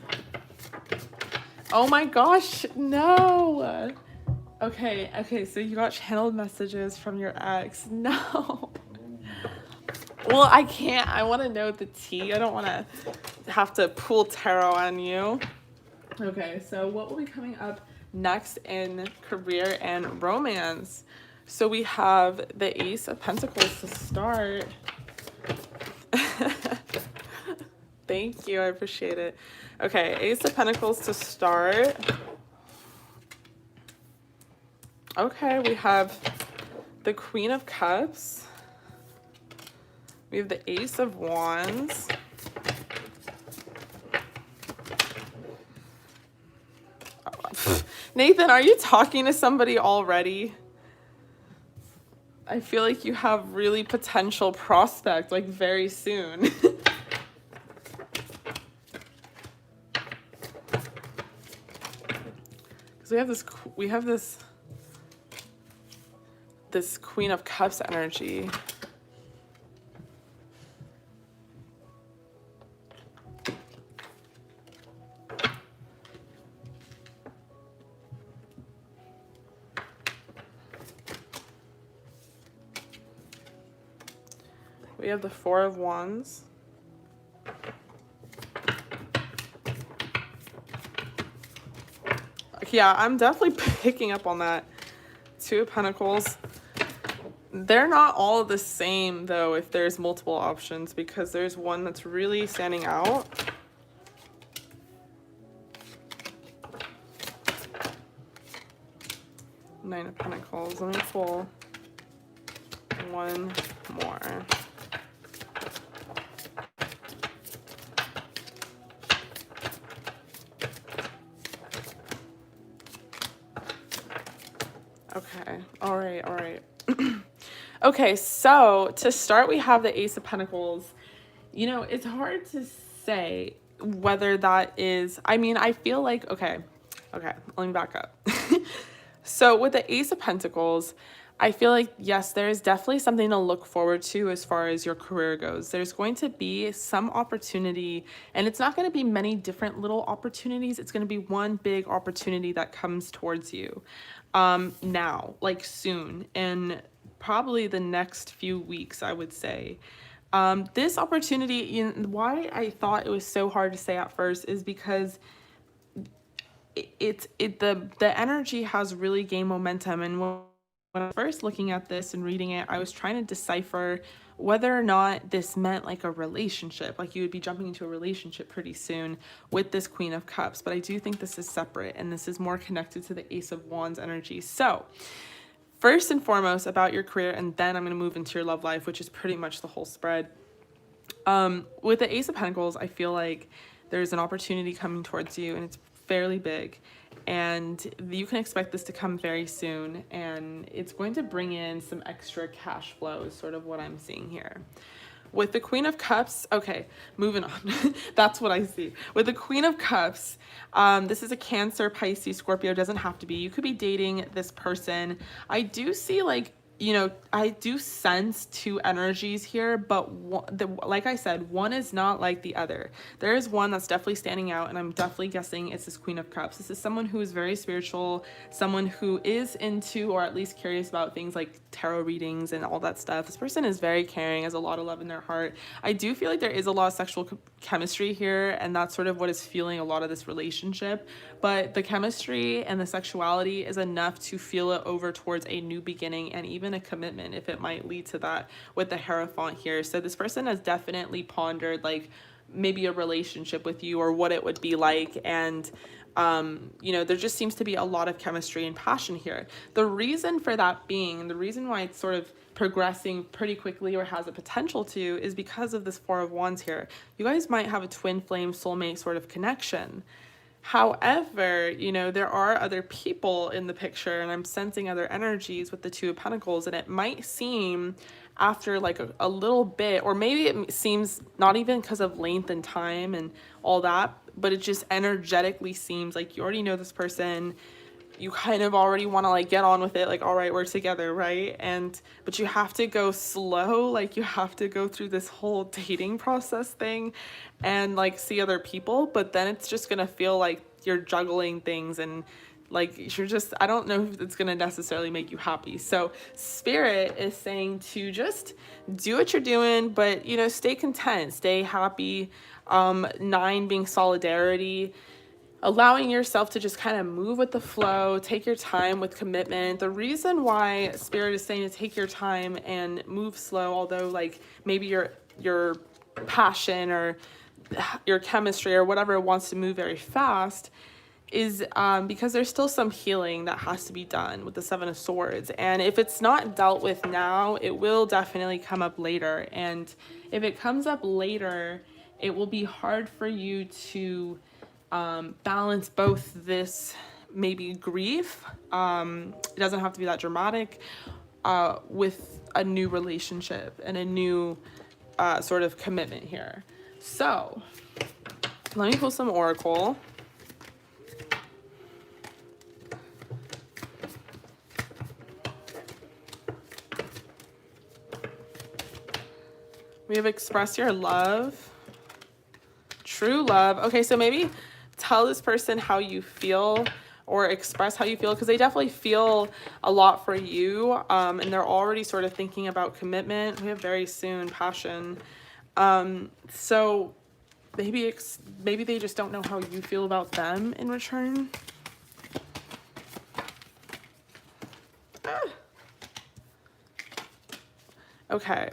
Oh my gosh, no. Okay, so you got channeled messages from your ex. No. Well, I can't. I want to know the tea. I don't want to have to pull tarot on you. Okay, so what will be coming up next in career and romance? So we have the Ace of Pentacles to start. Thank you, I appreciate it. Okay, Ace of Pentacles to start. Okay, we have the Queen of Cups. We have the Ace of Wands. Nathan, are you talking to somebody already? I feel like you have really potential prospect, like very soon. Because we have this Queen of Cups energy. We have the Four of Wands. Yeah, I'm definitely picking up on that. Two of Pentacles. They're not all the same, though, if there's multiple options, because there's one that's really standing out. Nine of Pentacles. Let me pull one more. Okay, all right. Okay, so to start, we have the Ace of Pentacles. You know, it's hard to say whether that is, I mean, I feel like, okay, let me back up. So with the Ace of Pentacles, I feel like, yes, there is definitely something to look forward to as far as your career goes. There's going to be some opportunity, and it's not going to be many different little opportunities. It's going to be one big opportunity that comes towards you now, like soon, and probably the next few weeks, I would say. This opportunity, you know, why I thought it was so hard to say at first is because the energy has really gained momentum. And when I was first looking at this and reading it, I was trying to decipher whether or not this meant like a relationship, like you would be jumping into a relationship pretty soon with this Queen of Cups. But I do think this is separate, and this is more connected to the Ace of Wands energy. So first and foremost about your career, and then I'm going to move into your love life, which is pretty much the whole spread. With the Ace of Pentacles, I feel like there's an opportunity coming towards you, and it's fairly big, and you can expect this to come very soon, and it's going to bring in some extra cash flow is sort of what I'm seeing here. With the Queen of Cups, okay, moving on. That's what I see. With the Queen of Cups, this is a Cancer, Pisces, Scorpio. Doesn't have to be. You could be dating this person. I do see, like, you know, I do sense two energies here, but like I said, one is not like the other. There is one that's definitely standing out, and I'm definitely guessing it's this Queen of Cups. This is someone who is very spiritual, someone who is into, or at least curious about, things like tarot readings and all that stuff. This person is very caring, has a lot of love in their heart. I do feel like there is a lot of sexual chemistry here, and that's sort of what is fueling a lot of this relationship. But the chemistry and the sexuality is enough to feel it over towards a new beginning, and even a commitment, if it might lead to that, with the Hierophant here. So this person has definitely pondered like maybe a relationship with you, or what it would be like. And you know, there just seems to be a lot of chemistry and passion here. The reason for that being, the reason why it's sort of progressing pretty quickly, or has a potential to, is because of this Four of Wands here. You guys might have a twin flame soulmate sort of connection. However, you know, there are other people in the picture, and I'm sensing other energies with the Two of Pentacles, and it might seem after like a little bit, or maybe it seems not even because of length and time and all that, but it just energetically seems like you already know this person. You kind of already want to like get on with it, like, all right, we're together, right? But you have to go slow, like you have to go through this whole dating process thing and like see other people, but then it's just gonna feel like you're juggling things, and like you're just, I don't know if it's gonna necessarily make you happy. So Spirit is saying to just do what you're doing, but you know, stay content, stay happy. Nine being solidarity, allowing yourself to just kind of move with the flow, take your time with commitment. The reason why Spirit is saying to take your time and move slow, although like maybe your passion or your chemistry or whatever wants to move very fast, is because there's still some healing that has to be done with the Seven of Swords. And if it's not dealt with now, it will definitely come up later. And if it comes up later, it will be hard for you to balance both this maybe grief. It doesn't have to be that dramatic, with a new relationship and a new sort of commitment here. So let me pull some oracle. We have express your love. True love. Okay, so maybe tell this person how you feel, or express how you feel, because they definitely feel a lot for you, and they're already sort of thinking about commitment. We have very soon, passion. So maybe maybe they just don't know how you feel about them in return. Okay.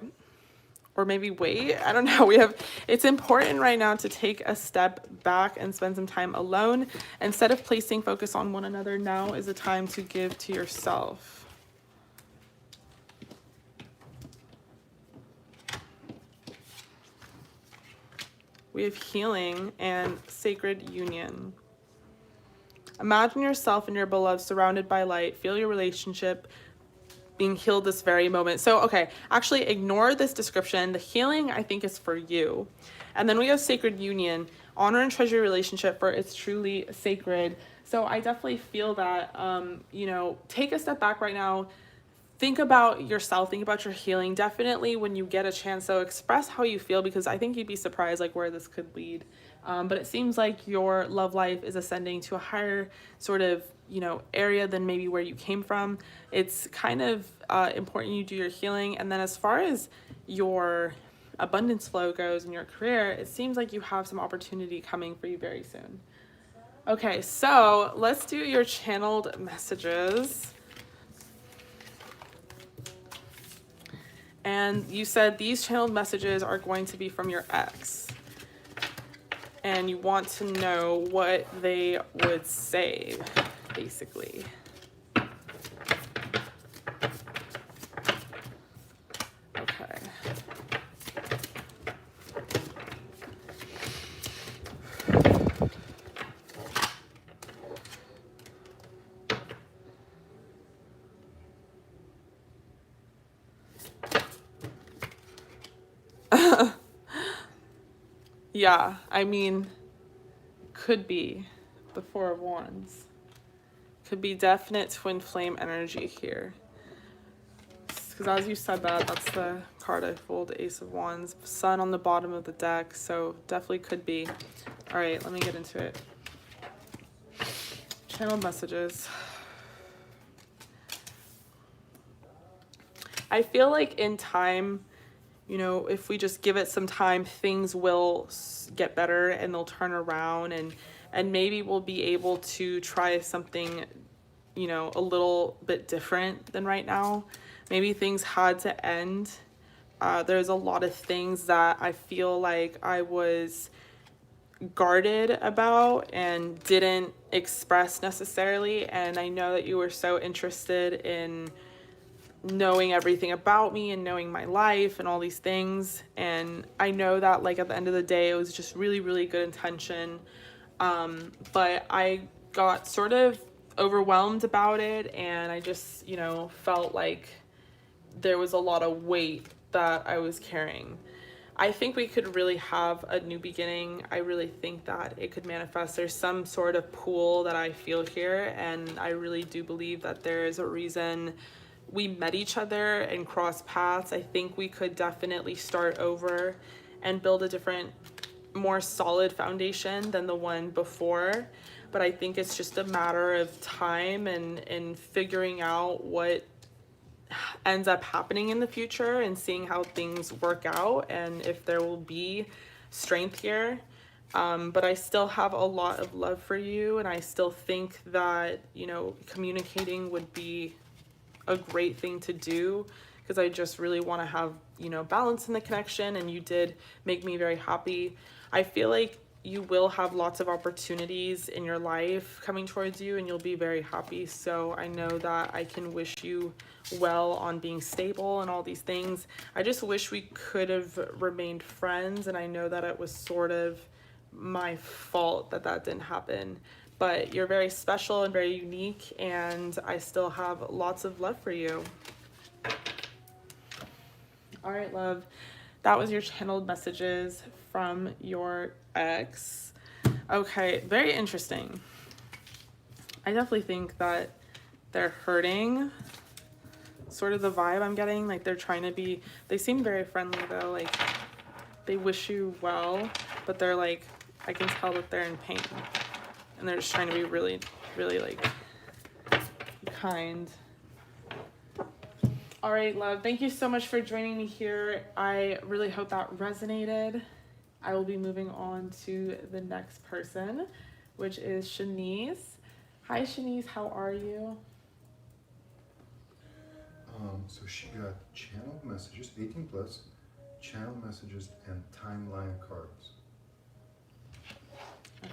Or maybe wait, I don't know. It's important right now to take a step back and spend some time alone. Instead of placing focus on one another, now is the time to give to yourself. We have healing and sacred union. Imagine yourself and your beloved surrounded by light. Feel your relationship being healed this very moment. So, okay, actually ignore this description. The healing, I think, is for you. And then we have sacred union. Honor and treasure your relationship, for it's truly sacred. So I definitely feel that, take a step back right now. Think about yourself, think about your healing. Definitely when you get a chance, so express how you feel, because I think you'd be surprised like where this could lead. But it seems like your love life is ascending to a higher sort of, area than maybe where you came from. It's kind of important you do your healing. And then as far as your abundance flow goes in your career, it seems like you have some opportunity coming for you very soon. Okay, so let's do your channeled messages. And you said these channeled messages are going to be from your ex. And you want to know what they would say, basically. Okay. Yeah, I mean, could be the Four of Wands. Could be definite twin flame energy here. Because as you said that, that's the card I pulled, Ace of Wands. Sun on the bottom of the deck, so definitely could be. All right, let me get into it. Channeled messages. I feel like in time, if we just give it some time, things will get better and they'll turn around, and maybe we'll be able to try something, a little bit different than right now. Maybe things had to end. There's a lot of things that I feel like I was guarded about and didn't express necessarily. And I know that you were so interested in knowing everything about me and knowing my life and all these things. And I know that like at the end of the day, it was just really, really good intention. But I got sort of overwhelmed about it, and I just, felt like there was a lot of weight that I was carrying. I think we could really have a new beginning. I really think that it could manifest. There's some sort of pull that I feel here, and I really do believe that there is a reason we met each other and crossed paths. I think we could definitely start over and build a different, more solid foundation than the one before. But I think it's just a matter of time and figuring out what ends up happening in the future and seeing how things work out and if there will be strength here. But I still have a lot of love for you, and I still think that, communicating would be a great thing to do, because I just really want to have, balance in the connection, and you did make me very happy. I feel like you will have lots of opportunities in your life coming towards you, and you'll be very happy. So I know that I can wish you well on being stable and all these things. I just wish we could have remained friends, and I know that it was sort of my fault that that didn't happen. but you're very special and very unique, and I still have lots of love for you. All right, love. That was your channeled messages from your ex. Okay, very interesting. I definitely think that they're hurting. Sort of the vibe I'm getting, like they're trying to be, they seem very friendly though, like they wish you well, but they're like, I can tell that they're in pain. And they're just trying to be really, really like kind. All right, love. Thank you so much for joining me here. I really hope that resonated. I will be moving on to the next person, which is Shanice. Hi, Shanice. How are you? So she got channeled messages, 18 plus, channeled messages, and timeline cards. Okay.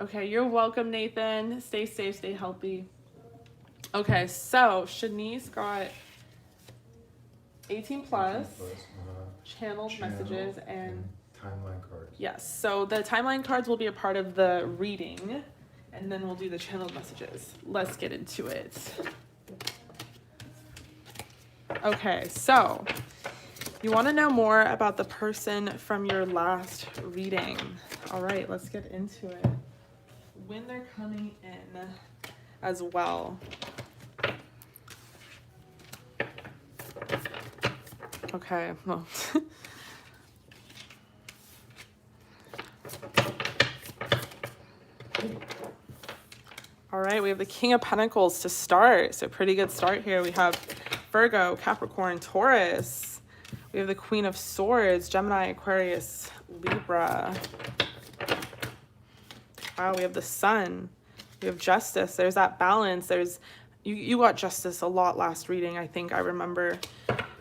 Okay, you're welcome, Nathan. Stay safe, stay healthy. Okay, so Shanice got 18 plus, channeled messages, and timeline cards. Yes, so the timeline cards will be a part of the reading, and then we'll do the channeled messages. Let's get into it. Okay, so you want to know more about the person from your last reading. All right, let's get into it. When they're coming in as well. Okay, well. All right, we have the King of Pentacles to start. So pretty good start here. We have Virgo, Capricorn, Taurus. We have the Queen of Swords, Gemini, Aquarius, Libra. Wow, we have the Sun. We have Justice. There's that balance. There's you got Justice a lot last reading, I think I remember,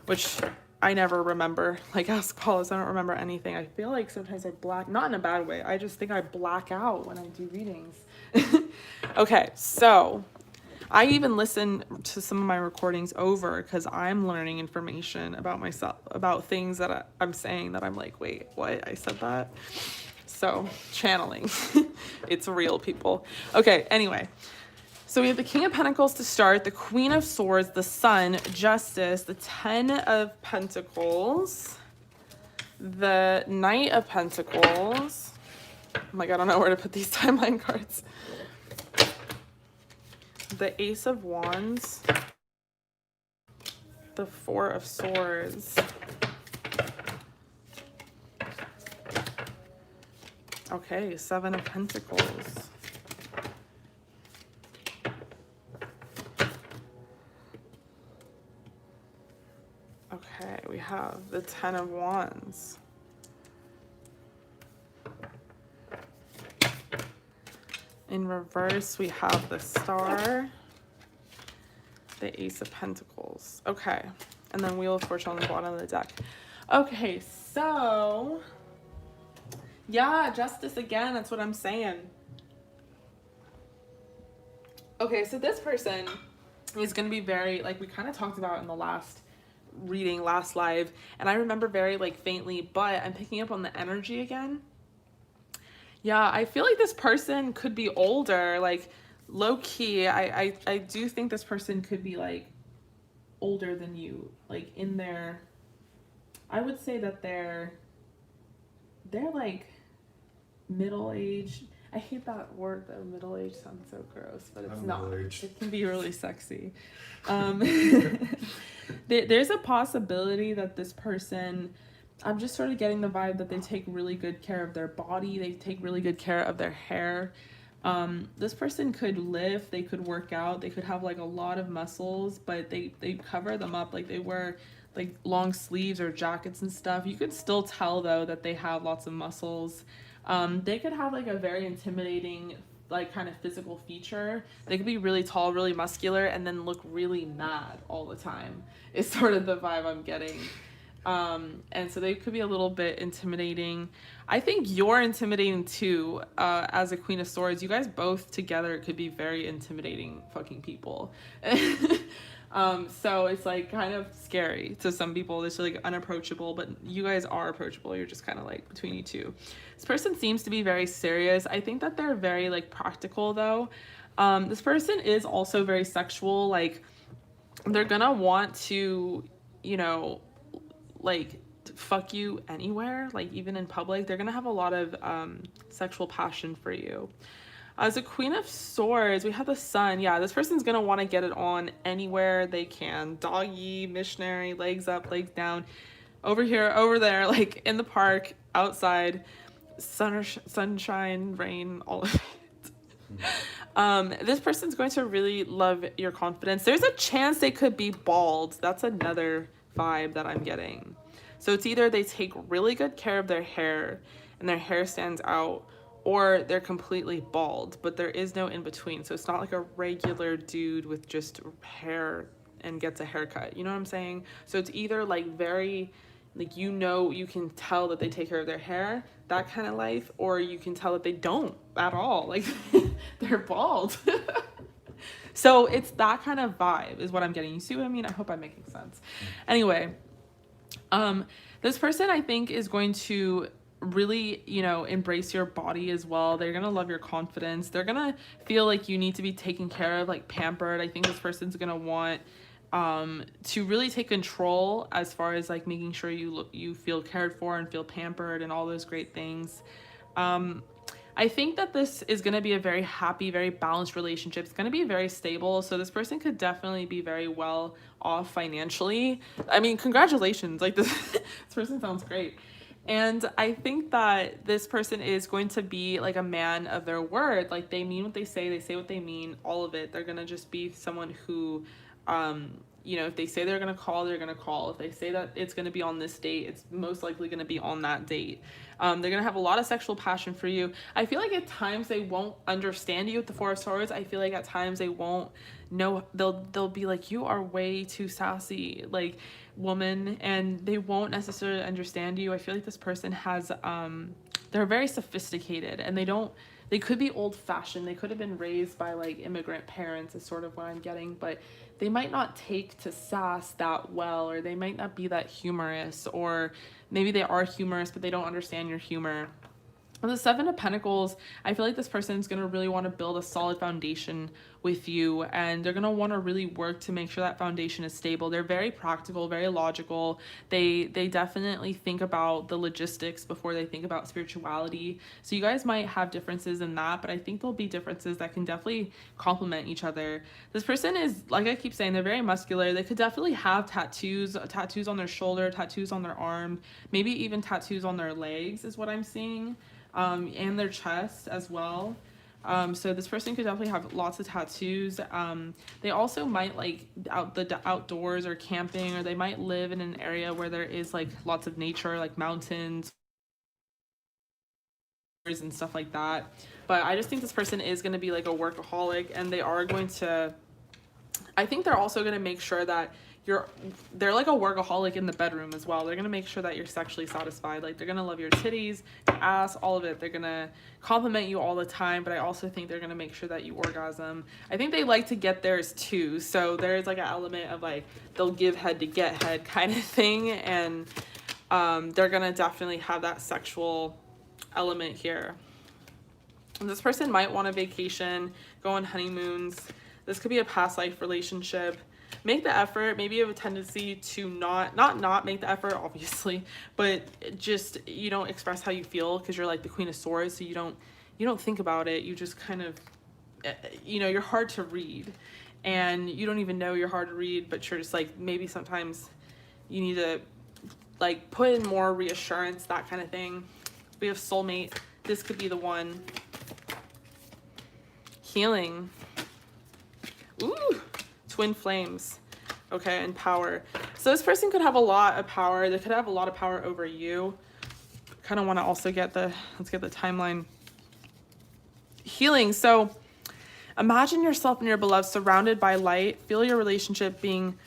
which I never remember. Like, ask Paulus, I don't remember anything. I feel like sometimes I black, not in a bad way. I just think I black out when I do readings. Okay, so I even listen to some of my recordings over because I'm learning information about myself, about things that I'm saying that I'm like, wait, what? I said that? So, channeling. It's real, people. Okay, anyway. So we have the King of Pentacles to start, the Queen of Swords, the Sun, Justice, the Ten of Pentacles, the Knight of Pentacles. Oh my God, I don't know where to put these timeline cards. The Ace of Wands, the Four of Swords. Okay, Seven of Pentacles. Okay, we have the Ten of Wands. In reverse, we have the Star, the Ace of Pentacles. Okay, and then Wheel of Fortune on the bottom of the deck. Okay, so yeah, Justice again, that's what I'm saying. Okay, so this person is going to be very, like we kind of talked about in the last reading, last live, and I remember very like faintly, but I'm picking up on the energy again. Yeah, I feel like this person could be older, like low key. I do think this person could be like older than you, like in their, I would say that they're like middle age. I hate that word though. Middle age sounds so gross, but it's not. It can be really sexy. There's a possibility that this person, I'm just sort of getting the vibe that they take really good care of their body. They take really good care of their hair. This person could lift, they could work out, they could have like a lot of muscles, but they cover them up. Like they wear like long sleeves or jackets and stuff. You could still tell though that they have lots of muscles. They could have like a very intimidating like kind of physical feature. They could be really tall, really muscular, and then look really mad all the time. Is sort of the vibe I'm getting. And so they could be a little bit intimidating. I think you're intimidating too, as a Queen of Swords. You guys both together could be very intimidating fucking people. So it's like kind of scary to some people. It's like unapproachable, but you guys are approachable. You're just kind of like between you two. This person seems to be very serious. I think that they're very like practical though. This person is also very sexual. Like they're gonna want to, you know, like fuck you anywhere, like even in public. They're gonna have a lot of sexual passion for you. As a Queen of Swords, we have the Sun. Yeah, this person's gonna want to get it on anywhere they can. Doggy, missionary, legs up, legs down, over here, over there, like in the park, outside, sunshine, rain, all of it. This person's going to really love your confidence. There's a chance they could be bald. That's another vibe that I'm getting. So it's either they take really good care of their hair and their hair stands out, or they're completely bald, but there is no in between. So it's not like a regular dude with just hair and gets a haircut. You know what I'm saying? So it's either like very, like, you know, you can tell that they take care of their hair, that kind of life, or you can tell that they don't at all. Like they're bald. So it's that kind of vibe is what I'm getting. You see what I mean? I hope I'm making sense. Anyway, this person I think is going to really, you know, embrace your body as well. They're gonna love your confidence. They're gonna feel like you need to be taken care of, like pampered. I think this person's gonna want to really take control as far as like making sure you feel cared for and feel pampered and all those great things. I think that this is going to be a very happy, very balanced relationship. It's going to be very stable. So this person could definitely be very well off financially. I mean, congratulations. Like this person sounds great. And I think that this person is going to be like a man of their word. Like they mean what they say what they mean, all of it. They're going to just be someone who, you know, if they say they're going to call, they're going to call. If they say that it's going to be on this date, it's most likely going to be on that date. They're going to have a lot of sexual passion for you. I feel like at times they won't understand you with the Four of Swords. I feel like at times they won't know. They'll be like, you are way too sassy, like, woman, and they won't necessarily understand you. I feel like this person has, they're very sophisticated, and they could be old-fashioned. They could have been raised by like immigrant parents is sort of what I'm getting, but they might not take to sass that well, or they might not be that humorous, or maybe they are humorous, but they don't understand your humor. On the Seven of Pentacles, I feel like this person is going to really want to build a solid foundation with you, and they're going to want to really work to make sure that foundation is stable. They're very practical, very logical. They definitely think about the logistics before they think about spirituality. So you guys might have differences in that, but I think there'll be differences that can definitely complement each other. This person is, like I keep saying, they're very muscular. They could definitely have tattoos on their shoulder, tattoos on their arm, maybe even tattoos on their legs is what I'm seeing. And their chest as well. So this person could definitely have lots of tattoos. They also might like the outdoors or camping, or they might live in an area where there is like lots of nature, like mountains and stuff like that. But I just think this person is going to be like a workaholic, and they are going to, I think they're also going to make sure that they're like a workaholic in the bedroom as well. They're going to make sure that you're sexually satisfied. Like they're going to love your titties, your ass, all of it. They're going to compliment you all the time, but I also think they're going to make sure that you orgasm. I think they like to get theirs too. So there's like an element of like, they'll give head to get head kind of thing. And they're going to definitely have that sexual element here. And this person might want a vacation, go on honeymoons. This could be a past life relationship. Make the effort. Maybe you have a tendency to not make the effort, obviously, but just, you don't express how you feel because you're like the Queen of Swords, so you don't think about it. You just kind of, you know, you're hard to read, and you don't even know you're hard to read, but you're just like, maybe sometimes you need to like put in more reassurance, that kind of thing. We have Soulmate. This could be the one. Healing. Ooh. Twin flames. Okay, and power. So this person could have a lot of power. They could have a lot of power over you. Kind of want to also get let's get the timeline. Healing. So imagine yourself and your beloved surrounded by light. Feel your relationship being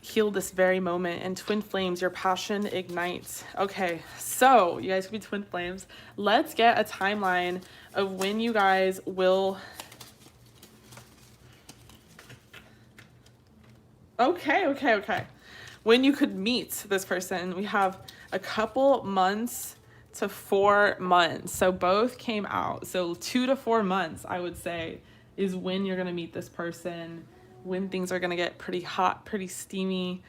healed this very moment. And twin flames, your passion ignites. Okay, so you guys could be twin flames. Let's get a timeline of when you guys will Okay. When you could meet this person, we have a couple months to 4 months. So both came out. So 2 to 4 months, I would say, is when you're going to meet this person, when things are going to get pretty hot, pretty steamy.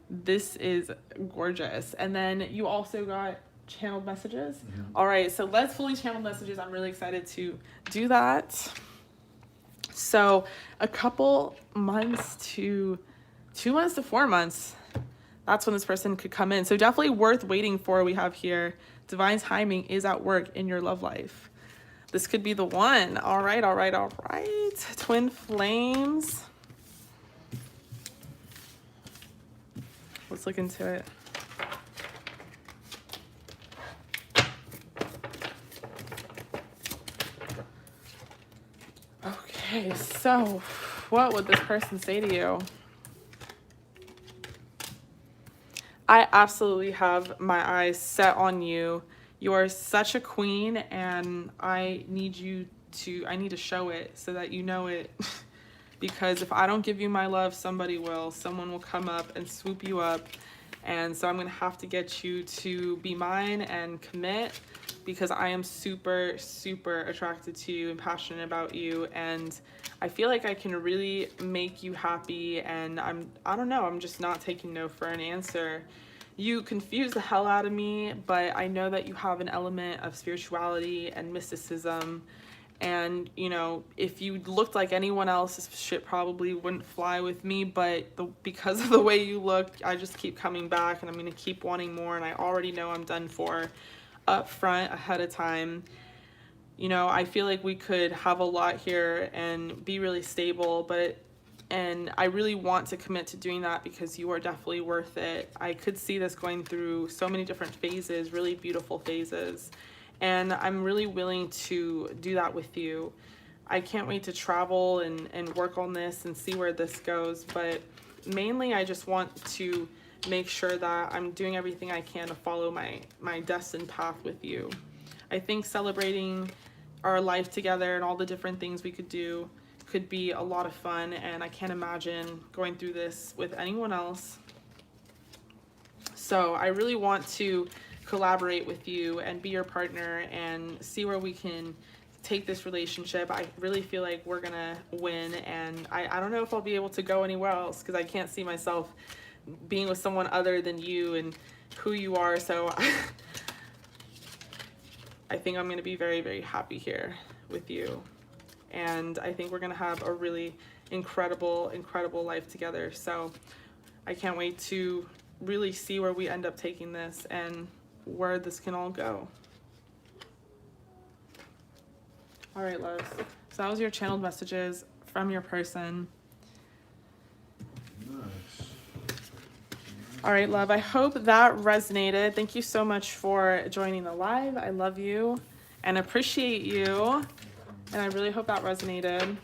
This is gorgeous. And then you also got channeled messages. All right, so let's fully channel messages. I'm really excited to do that. So a couple months to 2 months to 4 months, that's when this person could come in. So definitely worth waiting for. We have here divine timing is at work in your love life. This could be the one. All right. Twin flames. Let's look into it. Okay, so what would this person say to you? I absolutely have my eyes set on you. You are such a queen, and I need to show it so that you know it. Because if I don't give you my love, somebody will. Someone will come up and swoop you up. And so I'm going to have to get you to be mine and commit, because I am super, super attracted to you and passionate about you. And I feel like I can really make you happy. And I don't know, I'm just not taking no for an answer. You confuse the hell out of me, but I know that you have an element of spirituality and mysticism. And, you know, if you looked like anyone else, this shit probably wouldn't fly with me. But because of the way you look, I just keep coming back, and I'm going to keep wanting more. And I already know I'm done for up front ahead of time. You know, I feel like we could have a lot here and be really stable, and I really want to commit to doing that because you are definitely worth it. I could see this going through so many different phases, really beautiful phases. And I'm really willing to do that with you. I can't wait to travel and work on this and see where this goes. But mainly I just want to make sure that I'm doing everything I can to follow my destined path with you. I think celebrating our life together and all the different things we could do could be a lot of fun. And I can't imagine going through this with anyone else. So I really want to collaborate with you and be your partner and see where we can take this relationship. I really feel like we're gonna win, and I don't know if I'll be able to go anywhere else, because I can't see myself being with someone other than you and who you are. So I think I'm gonna be very, very happy here with you, and I think we're gonna have a really incredible life together. So I can't wait to really see where we end up taking this and where this can all go. All right, loves. So that was your channeled messages from your person. Nice. All right, love. I hope that resonated. Thank you so much for joining the live. I love you and appreciate you. And I really hope that resonated.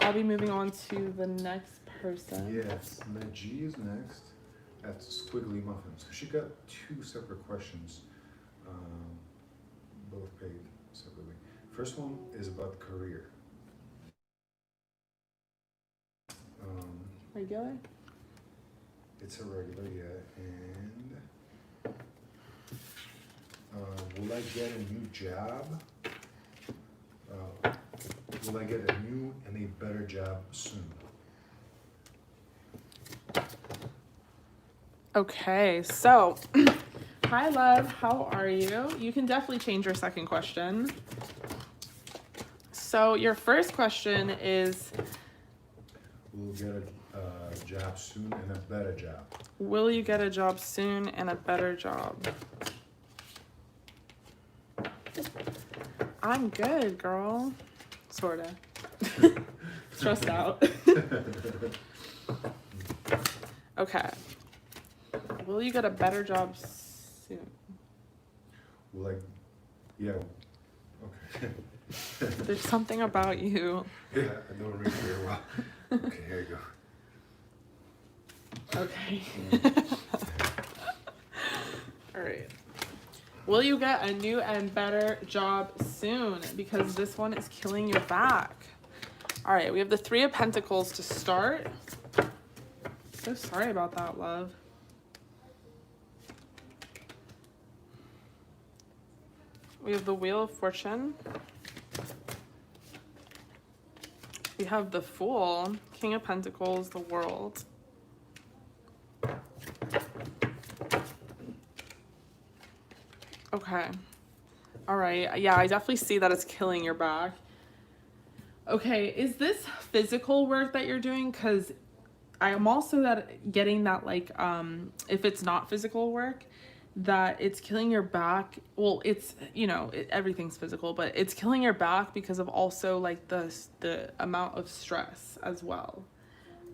I'll be moving on to the next person. Yes, G is next. That's Squiggly Muffin. So she got 2 separate questions, both paid separately. First one is about career. Regular? It's a regular, yeah. And will I get a new job? Will I get a new and a better job soon? Okay, so hi, love. How are you? You can definitely change your second question. So your first question is, Will get a job soon and a better job? will you get a job soon and a better job? I'm good, girl. Sorta. Stressed out. Okay. Will you get a better job soon? Will I? Yeah. Okay. There's something about you. Yeah, I don't read very well. Okay, here you go. Okay. All right. Will you get a new and better job soon? Because this one is killing your back. All right, we have the 3 of Pentacles to start. So sorry about that, love. We have the Wheel of Fortune. We have the Fool, King of Pentacles, the World. Okay. All right. Yeah, I definitely see that it's killing your back. Okay, is this physical work that you're doing? Because I am also getting that, like, if it's not physical work, that it's killing your back. Well, it's, you know, everything's physical, but it's killing your back because of also like the amount of stress as well.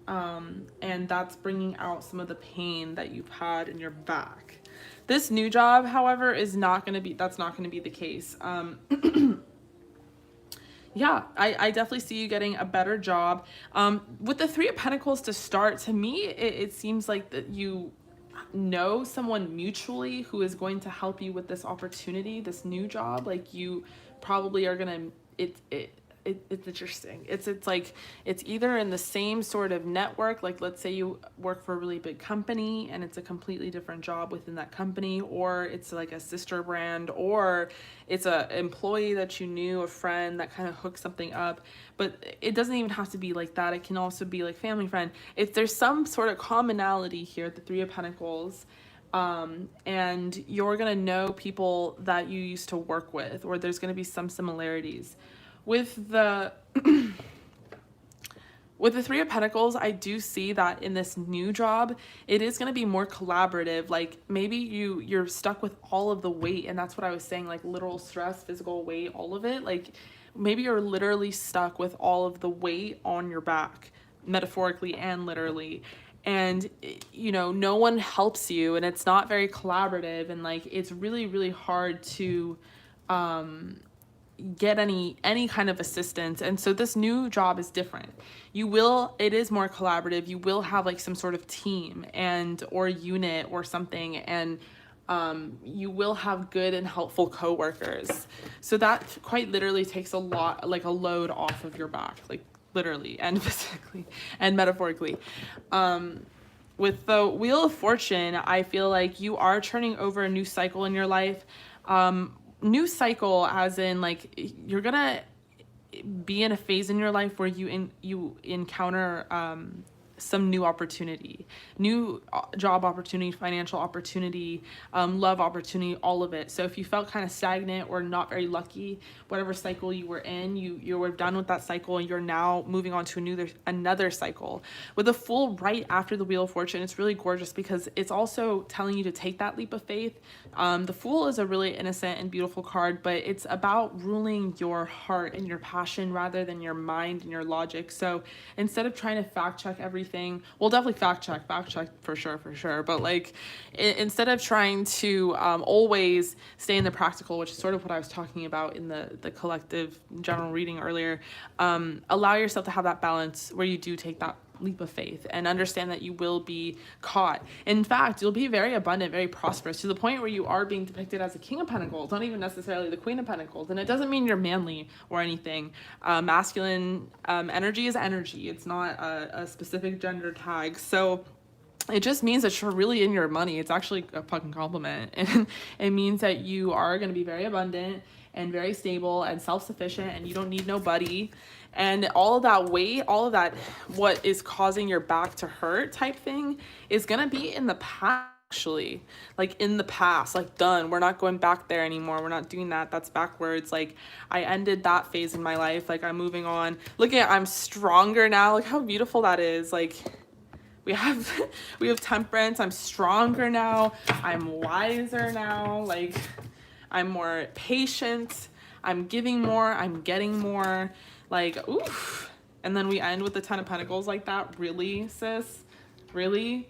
And that's bringing out some of the pain that you've had in your back. This new job, however, is not going to be, that's not going to be the case. Yeah, I definitely see you getting a better job. With the Three of Pentacles to start, to me, it seems like that you know someone mutually who is going to help you with this opportunity, this new job. Like, you probably are gonna, it's interesting. It's like, it's either in the same sort of network, like let's say you work for a really big company and it's a completely different job within that company, or it's like a sister brand, or it's a employee that you knew, a friend that kind of hooked something up. But it doesn't even have to be like that. It can also be like family friend. If there's some sort of commonality here at the Three of Pentacles, and you're gonna know people that you used to work with, or there's gonna be some similarities. With the with the Three of Pentacles, I do see that in this new job, it is going to be more collaborative. Like, maybe you're stuck with all of the weight, and that's what I was saying, like literal stress, physical weight, all of it. Like, maybe you're literally stuck with all of the weight on your back, metaphorically and literally. And, you know, no one helps you, and it's not very collaborative, and like, it's really, really hard to get any kind of assistance. And so this new job is different. It is more collaborative. You will have like some sort of team and or unit or something, and you will have good and helpful coworkers. So that quite literally takes a lot, like a load off of your back, like literally and physically and metaphorically. With the Wheel of Fortune, I feel like you are turning over a new cycle in your life. New cycle as in, like, you're gonna be in a phase in your life where you encounter some new opportunity, new job opportunity, financial opportunity, love opportunity, all of it. So if you felt kind of stagnant or not very lucky, whatever cycle you were in, you were done with that cycle and you're now moving on to another cycle. With a Fool right after the Wheel of Fortune, it's really gorgeous because it's also telling you to take that leap of faith. The Fool is a really innocent and beautiful card, but it's about ruling your heart and your passion rather than your mind and your logic. So instead of trying to fact check everything, well, definitely fact check for sure. But like, instead of trying to always stay in the practical, which is sort of what I was talking about in the collective general reading earlier, allow yourself to have that balance where you do take that leap of faith and understand that you will be caught. In fact, you'll be very abundant, very prosperous, to the point where you are being depicted as a King of Pentacles, not even necessarily the Queen of Pentacles. And it doesn't mean you're manly or anything. Masculine energy is energy. It's not a specific gender tag. So it just means that you're really in your money. It's actually a fucking compliment. And it means that you are going to be very abundant and very stable and self-sufficient, and you don't need nobody. And all of that weight, all of that, what is causing your back to hurt type thing, is going to be in the past, actually. Like, in the past, like, done. We're not going back there anymore. We're not doing that. That's backwards. Like, I ended that phase in my life. Like, I'm moving on. Look at, I'm stronger now. Like, how beautiful that is. Like, we have Temperance. I'm stronger now. I'm wiser now. Like, I'm more patient. I'm giving more. I'm getting more. Like, oof. And then we end with the Ten of Pentacles like that. Really, sis? Really?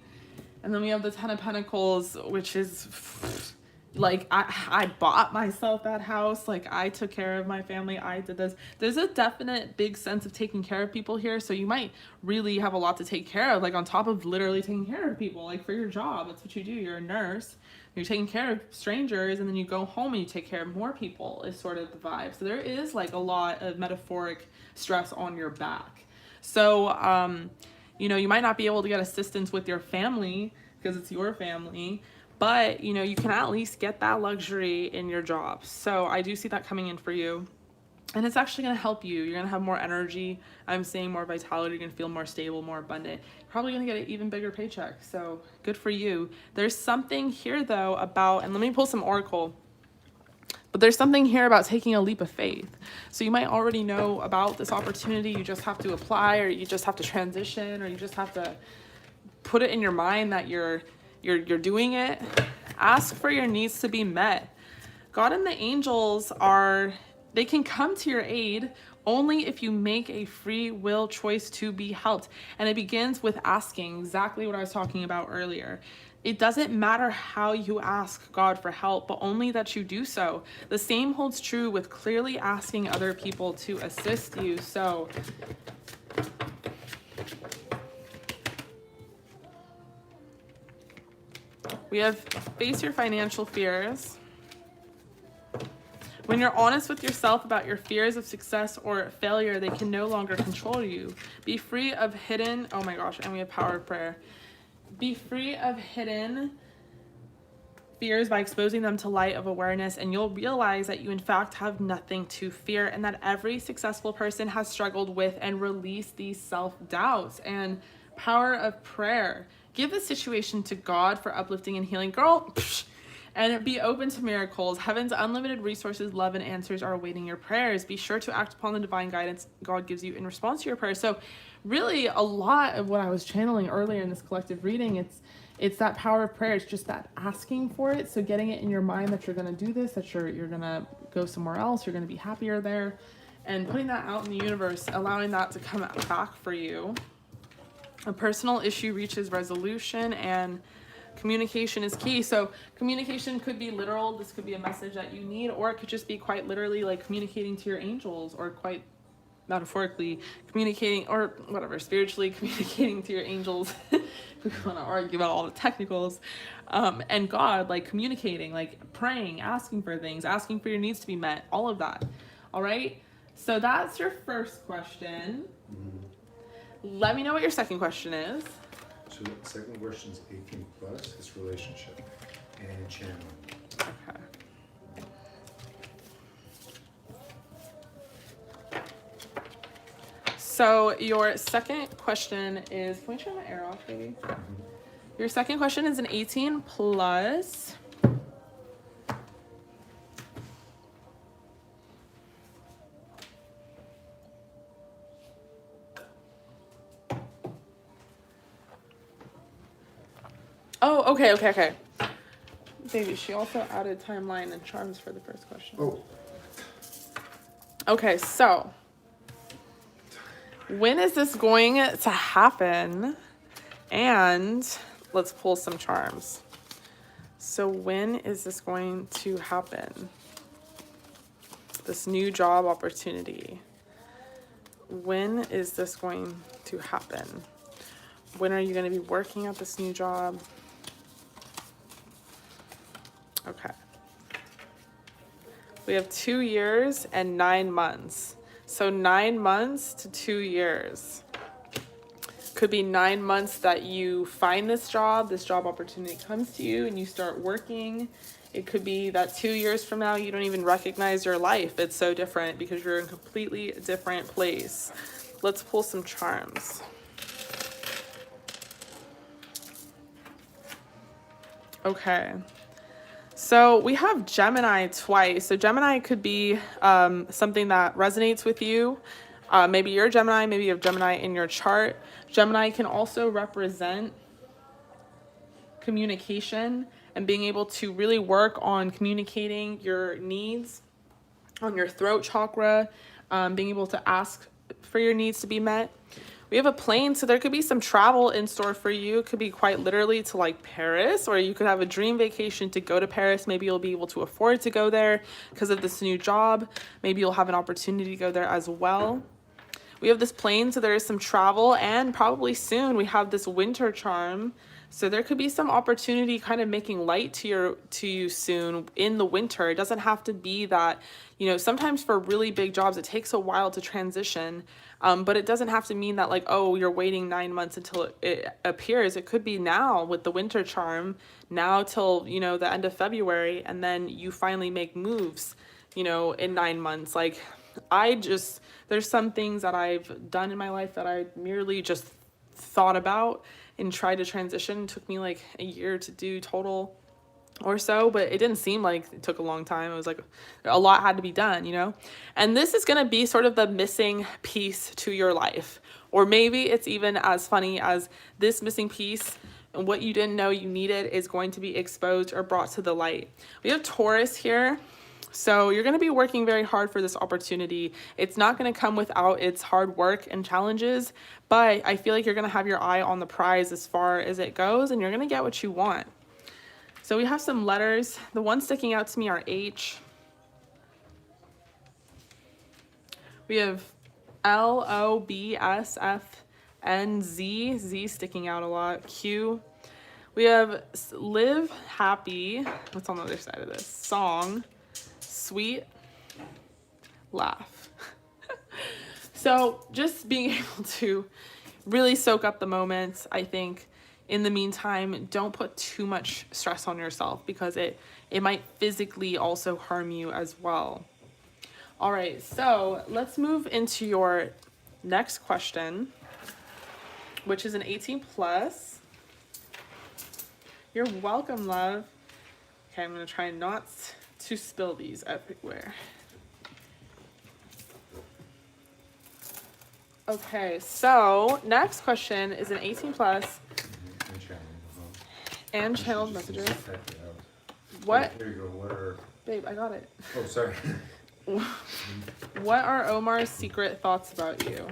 And then we have the Ten of Pentacles, which is like, I bought myself that house. Like, I took care of my family. I did this. There's a definite big sense of taking care of people here. So you might really have a lot to take care of, like on top of literally taking care of people, like for your job. That's what you do. You're a nurse. You're taking care of strangers, and then you go home and you take care of more people, is sort of the vibe. So there is like a lot of metaphoric stress on your back. So, You know, you might not be able to get assistance with your family because it's your family, but you know, you can at least get that luxury in your job. So I do see that coming in for you. And it's actually going to help you. You're going to have more energy. I'm seeing more vitality. You're going to feel more stable, more abundant. You're probably going to get an even bigger paycheck. So good for you. There's something here though about, and let me pull some oracle, but there's something here about taking a leap of faith. So you might already know about this opportunity. You just have to apply, or you just have to transition, or you just have to put it in your mind that you're doing it. Ask for your needs to be met. God and the angels they can come to your aid only if you make a free will choice to be helped. And it begins with asking, exactly what I was talking about earlier. It doesn't matter how you ask God for help, but only that you do so. The same holds true with clearly asking other people to assist you. So we have face your financial fears. When you're honest with yourself about your fears of success or failure, they can no longer control you. Be free of hidden, oh my gosh, and we have power of prayer. Be free of hidden fears by exposing them to light of awareness, and you'll realize that you in fact have nothing to fear, and that every successful person has struggled with and released these self-doubts. And power of prayer. Give the situation to God for uplifting and healing. Girl, and be open to miracles. Heaven's unlimited resources, love, and answers are awaiting your prayers. Be sure to act upon the divine guidance God gives you in response to your prayers. So really a lot of what I was channeling earlier in this collective reading, it's that power of prayer. It's just that asking for it. So getting it in your mind that you're going to do this, that you're going to go somewhere else, you're going to be happier there, and putting that out in the universe, allowing that to come back for you. A personal issue reaches resolution, and communication is key. So communication could be literal. This could be a message that you need, or it could just be quite literally like communicating to your angels, or quite metaphorically communicating, or whatever, spiritually communicating to your angels. We want to argue about all the technicals. And God, like communicating, like praying, asking for things, asking for your needs to be met, all of that. All right. So that's your first question. Let me know what your second question is. So the second question is 18 plus, his relationship and channel. Okay. So your second question is, can we turn the air off, baby? Your second question is an 18 plus. Oh, okay. Baby, she also added timeline and charms for the first question. Oh. Okay, so when is this going to happen? And let's pull some charms. So when is this going to happen? This new job opportunity. When is this going to happen? When are you going to be working at this new job? Okay. We have 2 years and 9 months. So 9 months to 2 years. Could be 9 months that you find this job opportunity comes to you and you start working. It could be that 2 years from now, you don't even recognize your life. It's so different because you're in a completely different place. Let's pull some charms. Okay. So we have Gemini twice. So Gemini could be something that resonates with you. Maybe you're a Gemini, maybe you have Gemini in your chart. Gemini can also represent communication and being able to really work on communicating your needs, on your throat chakra, being able to ask for your needs to be met. We have a plane, so there could be some travel in store for you. It could be quite literally to like Paris, or you could have a dream vacation to go to Paris. Maybe you'll be able to afford to go there because of this new job. Maybe you'll have an opportunity to go there as well. We have this plane, so there is some travel, and probably soon we have this winter charm. So there could be some opportunity kind of making light to you soon in the winter. It doesn't have to be that, you know, sometimes for really big jobs, it takes a while to transition. But it doesn't have to mean that like, oh, you're waiting 9 months until it appears. It could be now with the winter charm, now till, you know, the end of February, and then you finally make moves, you know, in 9 months. Like there's some things that I've done in my life that I merely just thought about and tried to transition. It took me like a year to do total or so, but it didn't seem like it took a long time. It was like a lot had to be done, you know? And this is going to be sort of the missing piece to your life. Or maybe it's even as funny as this missing piece and what you didn't know you needed is going to be exposed or brought to the light. We have Taurus here. So you're going to be working very hard for this opportunity. It's not going to come without its hard work and challenges, but I feel like you're going to have your eye on the prize as far as it goes, and you're going to get what you want. So we have some letters. The ones sticking out to me are H. We have L, O, B, S, F, N, Z. Z sticking out a lot. Q. We have live, happy. What's on the other side of this? Song. Sweet, laugh. So just being able to really soak up the moments, I think. In the meantime, don't put too much stress on yourself because it might physically also harm you as well. All right, so let's move into your next question, which is an 18 plus. You're welcome, love. Okay, I'm gonna try not to spill these everywhere. Okay, so next question is an 18 plus and channeled messages. What? There you go. What are? Babe, I got it. Oh, sorry. What are Omar's secret thoughts about you?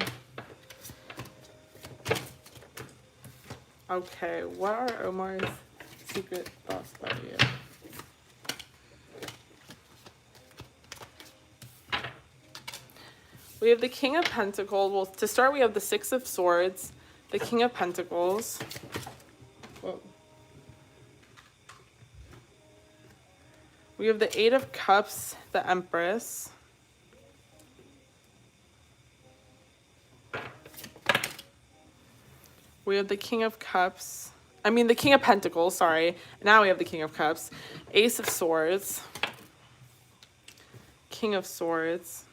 Okay, what are Omar's secret thoughts about you? We have the King of Pentacles. Well, to start, we have the Six of Swords, the King of Pentacles. Whoa. We have the Eight of Cups, the Empress. We have the King of Cups. The King of Pentacles, sorry. Now we have the King of Cups. Ace of Swords. King of Swords.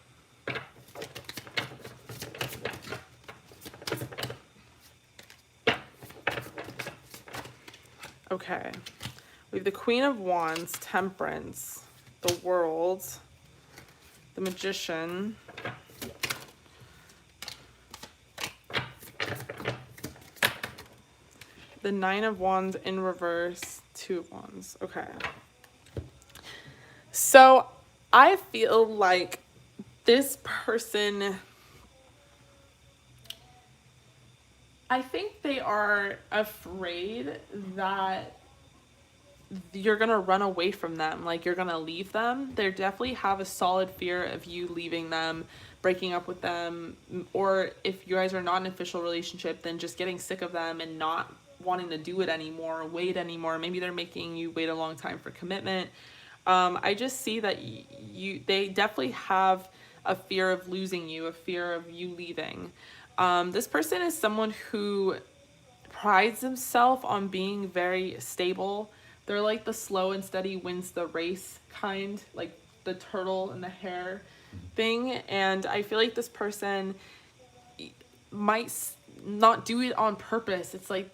Okay. We have the Queen of Wands, Temperance, the World, the Magician, the Nine of Wands in reverse, Two of Wands. Okay. So I feel like this person, I think they are afraid that you're going to run away from them, like you're going to leave them. They definitely have a solid fear of you leaving them, breaking up with them, or if you guys are not in an official relationship, then just getting sick of them and not wanting to do it anymore, wait anymore. Maybe they're making you wait a long time for commitment. I just see that they definitely have a fear of losing you, a fear of you leaving. This person is someone who prides themselves on being very stable. They're like the slow and steady wins the race kind, like the turtle and the hare thing. And I feel like this person might not do it on purpose. It's like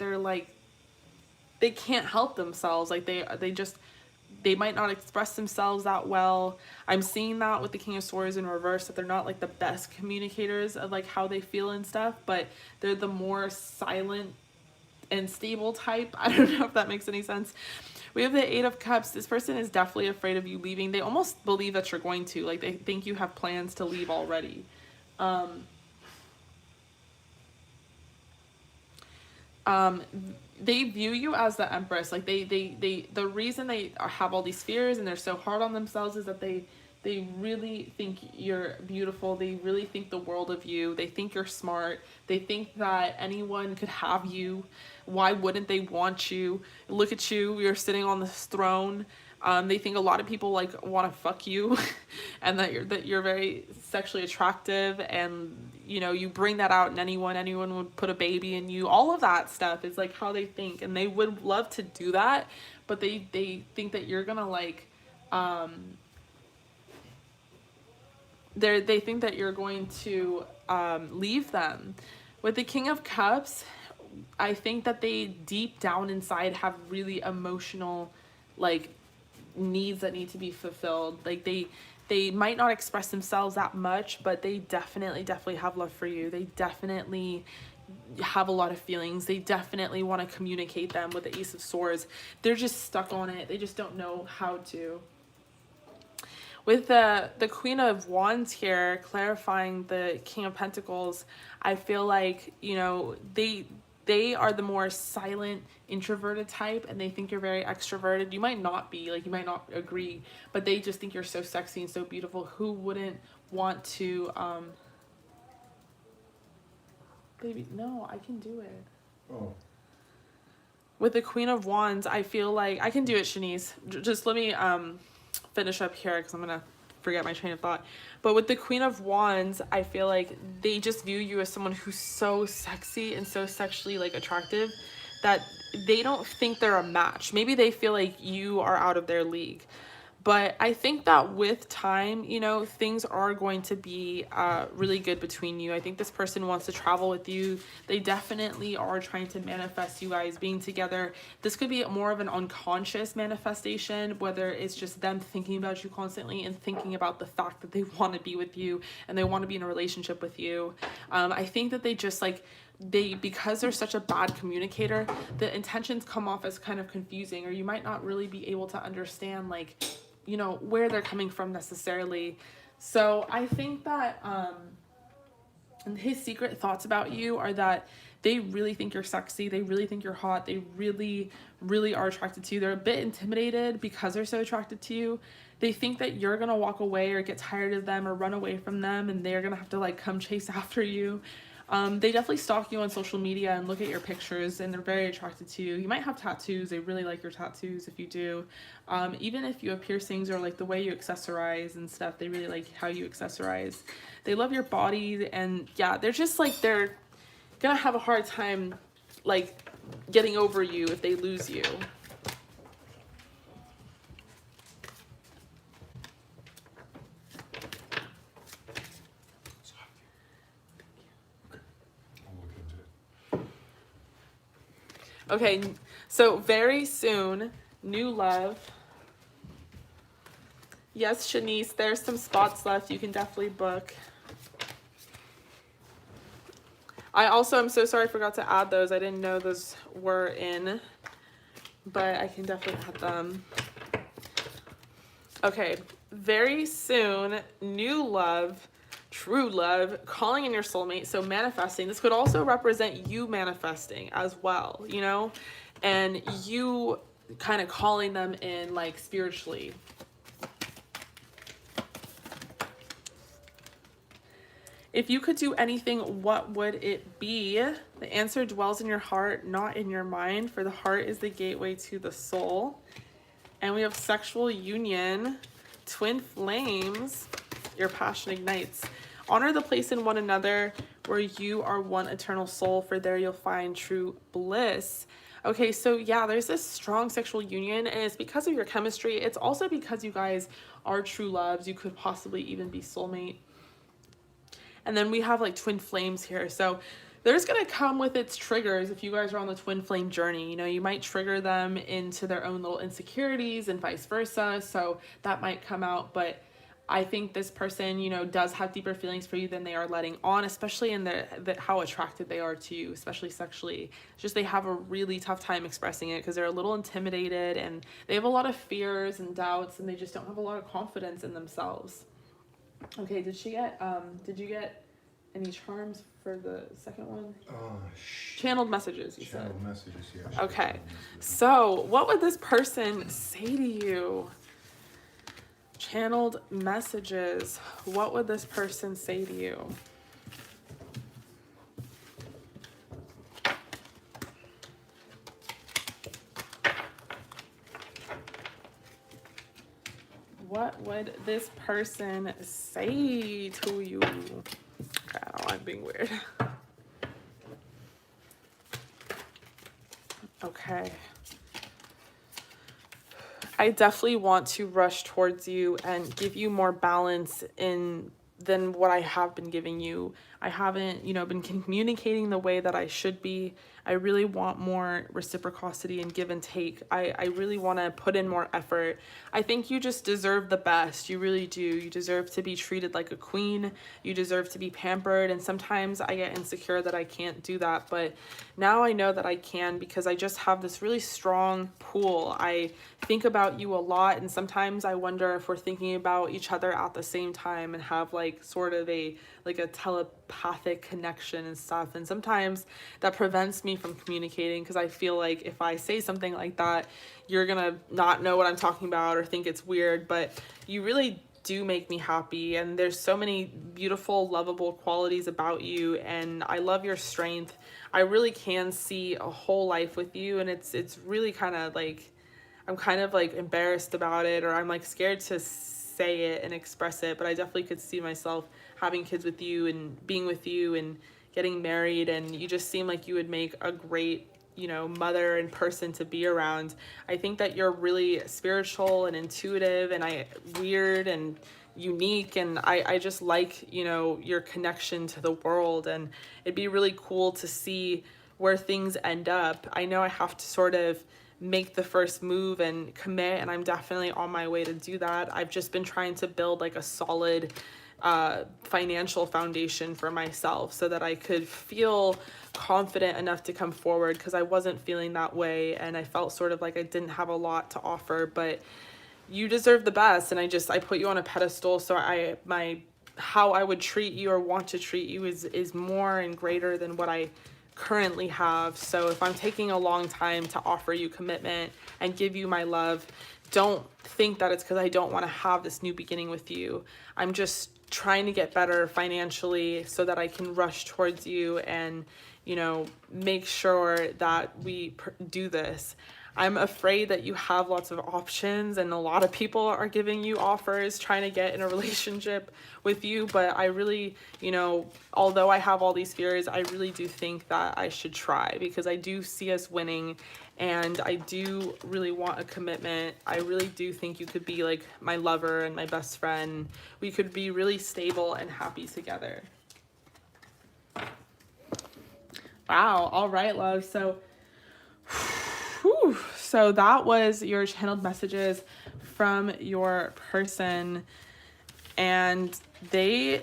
they can't help themselves. Like they might not express themselves that well. I'm seeing that with the King of Swords in reverse, that they're not like the best communicators of like how they feel and stuff, but they're the more silent and stable type. I don't know if that makes any sense. We have the Eight of Cups. This person is definitely afraid of you leaving. They almost believe that you're going to. Like, they think you have plans to leave already. They view you as the Empress. Like, the reason they have all these fears and they're so hard on themselves is that they They really think you're beautiful. They really think the world of you. They think you're smart. They think that anyone could have you. Why wouldn't they want you? Look at you. You're sitting on this throne. They think a lot of people like want to fuck you, and that you're very sexually attractive, and you know you bring that out in anyone. Anyone would put a baby in you. All of that stuff is like how they think, and they would love to do that, but they think that you're gonna like. They think that you're going to leave them. With the King of Cups, I think that they deep down inside have really emotional, like, needs that need to be fulfilled. Like they might not express themselves that much, but they definitely have love for you. They definitely have a lot of feelings. They definitely want to communicate them. With the Ace of Swords, they're just stuck on it. They just don't know how to. With the Queen of Wands here, clarifying the King of Pentacles, I feel like, you know, they are the more silent, introverted type, and they think you're very extroverted. You might not be, like, you might not agree, but they just think you're so sexy and so beautiful. Who wouldn't want to, baby, no, I can do it. Oh. With the Queen of Wands, I feel like, I can do it, Shanice. Just let me, finish up here because I'm gonna forget my train of thought. But with the Queen of Wands, I feel like they just view you as someone who's so sexy and so sexually like attractive that they don't think they're a match. Maybe they feel like you are out of their league. But I think that with time, you know, things are going to be really good between you. I think this person wants to travel with you. They definitely are trying to manifest you guys being together. This could be more of an unconscious manifestation, whether it's just them thinking about you constantly and thinking about the fact that they want to be with you and they want to be in a relationship with you. I think that they just like, because they're such a bad communicator, the intentions come off as kind of confusing, or you might not really be able to understand, like, you know, where they're coming from necessarily. So I think that his secret thoughts about you are that they really think you're sexy. They really think you're hot. They really, really are attracted to you. They're a bit intimidated because they're so attracted to you. They think that you're going to walk away or get tired of them or run away from them, and they're going to have to like come chase after you. They definitely stalk you on social media and look at your pictures, and they're very attracted to you. You might have tattoos. They really like your tattoos if you do. Even if you have piercings or like the way you accessorize and stuff, they really like how you accessorize. They love your body, and yeah, they're just like, they're gonna have a hard time like getting over you if they lose you. Okay, so very soon, new love. Yes, Shanice, there's some spots left. You can definitely book. I'm so sorry I forgot to add those. I didn't know those were in, but I can definitely add them. Okay, very soon, new love, true love, calling in your soulmate. So manifesting. This could also represent you manifesting as well, you know, and you kind of calling them in like spiritually. If you could do anything, what would it be? The answer dwells in your heart, not in your mind, for the heart is the gateway to the soul. And we have sexual union, twin flames, your passion ignites. Honor the place in one another where you are one eternal soul, for there you'll find true bliss. Okay, so yeah, there's this strong sexual union, and it's because of your chemistry. It's also because you guys are true loves. You could possibly even be soulmate. And then we have like twin flames here. So there's going to come with its triggers if you guys are on the twin flame journey. You know, you might trigger them into their own little insecurities and vice versa. So that might come out. But I think this person, you know, does have deeper feelings for you than they are letting on, especially in how attracted they are to you, especially sexually. It's just they have a really tough time expressing it because they're a little intimidated and they have a lot of fears and doubts, and they just don't have a lot of confidence in themselves. Okay, did you get any charms for the second one? Channeled messages, you said. Channeled messages, yeah. Okay, so what would this person say to you? Channeled messages. What would this person say to you? What would this person say to you? Okay, I don't know, I'm being weird. Okay. I definitely want to rush towards you and give you more balance than what I have been giving you. I haven't, been communicating the way that I should be. I really want more reciprocity and give and take. I really want to put in more effort. I think you just deserve the best. You really do. You deserve to be treated like a queen. You deserve to be pampered. And sometimes I get insecure that I can't do that. But now I know that I can, because I just have this really strong pull. I think about you a lot, and sometimes I wonder if we're thinking about each other at the same time and have like sort of a telepathic connection and stuff. And sometimes that prevents me from communicating, because I feel like if I say something like that, you're gonna not know what I'm talking about or think it's weird. But you really do make me happy, and there's so many beautiful, lovable qualities about you, and I love your strength. I really can see a whole life with you, and it's really kind of like, I'm kind of like embarrassed about it, or I'm like scared to say it and express it, but I definitely could see myself having kids with you and being with you and getting married, and you just seem like you would make a great, mother and person to be around. I think that you're really spiritual and intuitive and weird and unique, and I just like, your connection to the world, and it'd be really cool to see where things end up. I know I have to sort of make the first move and commit, and I'm definitely on my way to do that. I've just been trying to build like a solid financial foundation for myself so that I could feel confident enough to come forward, because I wasn't feeling that way, and I felt sort of like I didn't have a lot to offer. But you deserve the best, and I put you on a pedestal, so how I would treat you or want to treat you is more and greater than what I currently have. So if I'm taking a long time to offer you commitment and give you my love, don't think that it's because I don't want to have this new beginning with you. I'm just trying to get better financially so that I can rush towards you and, make sure that we do this. I'm afraid that you have lots of options, and a lot of people are giving you offers trying to get in a relationship with you. But I really, although I have all these fears, I really do think that I should try, because I do see us winning, and I do really want a commitment. I really do think you could be like my lover and my best friend. We could be really stable and happy together. Wow. All right, love. So so that was your channeled messages from your person, and they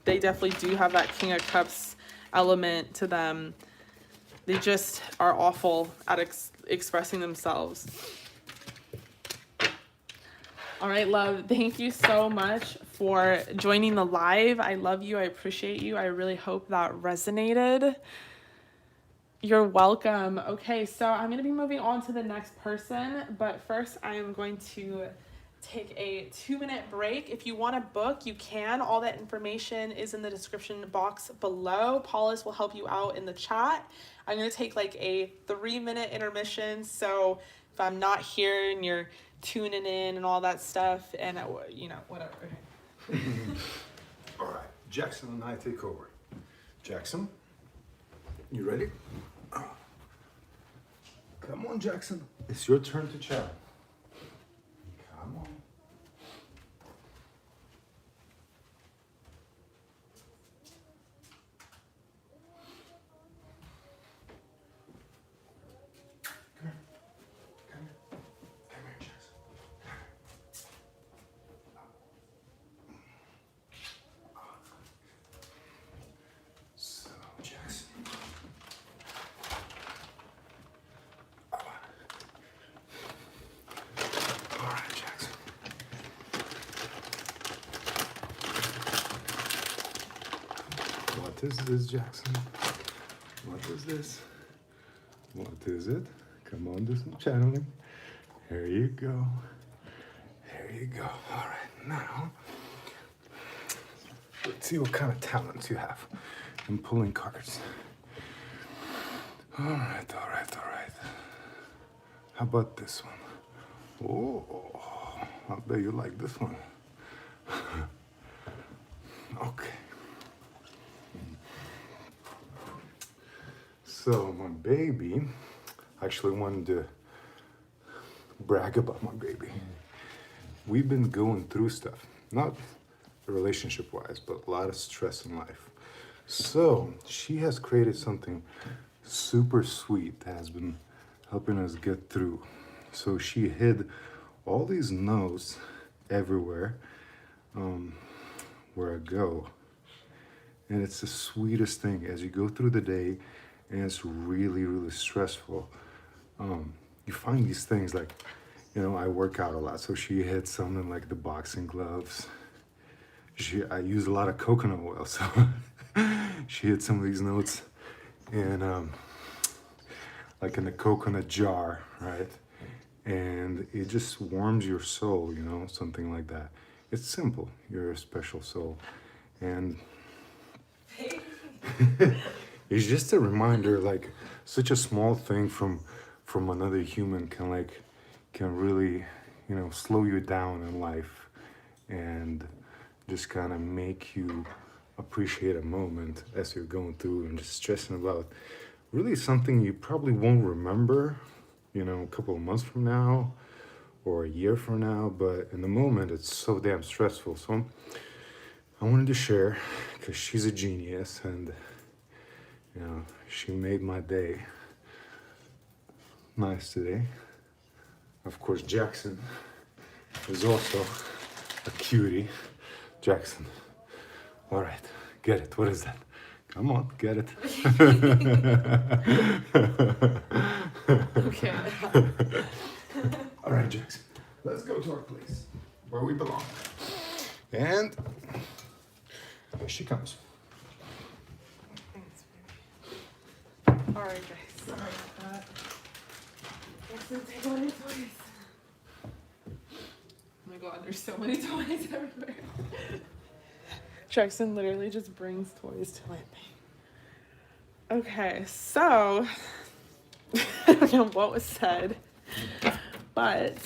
definitely do have that King of Cups element to them. They just are awful at expressing themselves. All right, love, thank you so much for joining the live. I love you. I appreciate you. I really hope that resonated. You're welcome. Okay, so I'm going to be moving on to the next person, but first I am going to take a 2-minute break. If you want to book, you can. All that information is in the description box below. Paulus will help you out in the chat. I'm going to take like a 3-minute intermission, so if I'm not here and you're tuning in and all that stuff, and whatever. All right, Jackson and I take over. Jackson, you ready? Come on, Jackson. It's your turn to chat. Come on. Come here. Come here. Come here, Jackson. So, Jackson. All right, Jackson. What is this, Jackson? What is this? What is it? Come on, do some channeling. Here you go. There you go. All right, now let's see what kind of talents you have in pulling cards. All right, all right, all right. How about this one? Oh, I bet you like this one. Okay. So my baby, I actually wanted to brag about my baby. We've been going through stuff, not relationship-wise, but a lot of stress in life. So she has created something super sweet that has been helping us get through. So she hid all these notes everywhere where I go. And it's the sweetest thing as you go through the day and it's really, really stressful. You find these things like, you know, I work out a lot. So she hid some in like the boxing gloves. I use a lot of coconut oil. So she hid some of these notes in like in the coconut jar, right? And it just warms your soul, you know, something like that. It's simple. You're a special soul. And it's just a reminder, like such a small thing from another human can really, you know, slow you down in life and just kind of make you appreciate a moment as you're going through and just stressing about really something you probably won't remember, you know, a couple of months from now or a year from now, but in the moment it's so damn stressful. So I wanted to share because she's a genius and, you know, she made my day nice today. Of course, Jackson is also a cutie. Jackson, all right, get it. What is that? Come on, get it. Okay. All right, Jackson, let's go to our place where we belong. And here she comes. All right, guys. Sorry about that. Let's take all your toys. Oh my god, there's so many toys everywhere. Jackson literally just brings toys to my thing. Okay, so I don't know what was said, but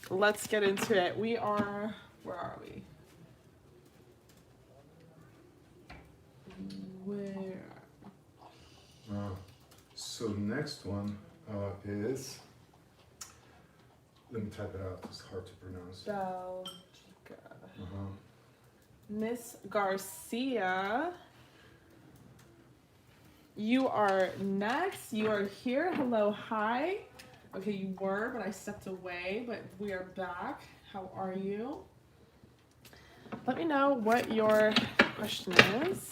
let's get into it. Where are we? Where? So next one is, let me type it out, it's hard to pronounce. Belgica. Uh-huh. Miss Garcia, you are next. You are here. Hello, hi. Okay, you were, but I stepped away, but we are back. How are you? Let me know what your question is.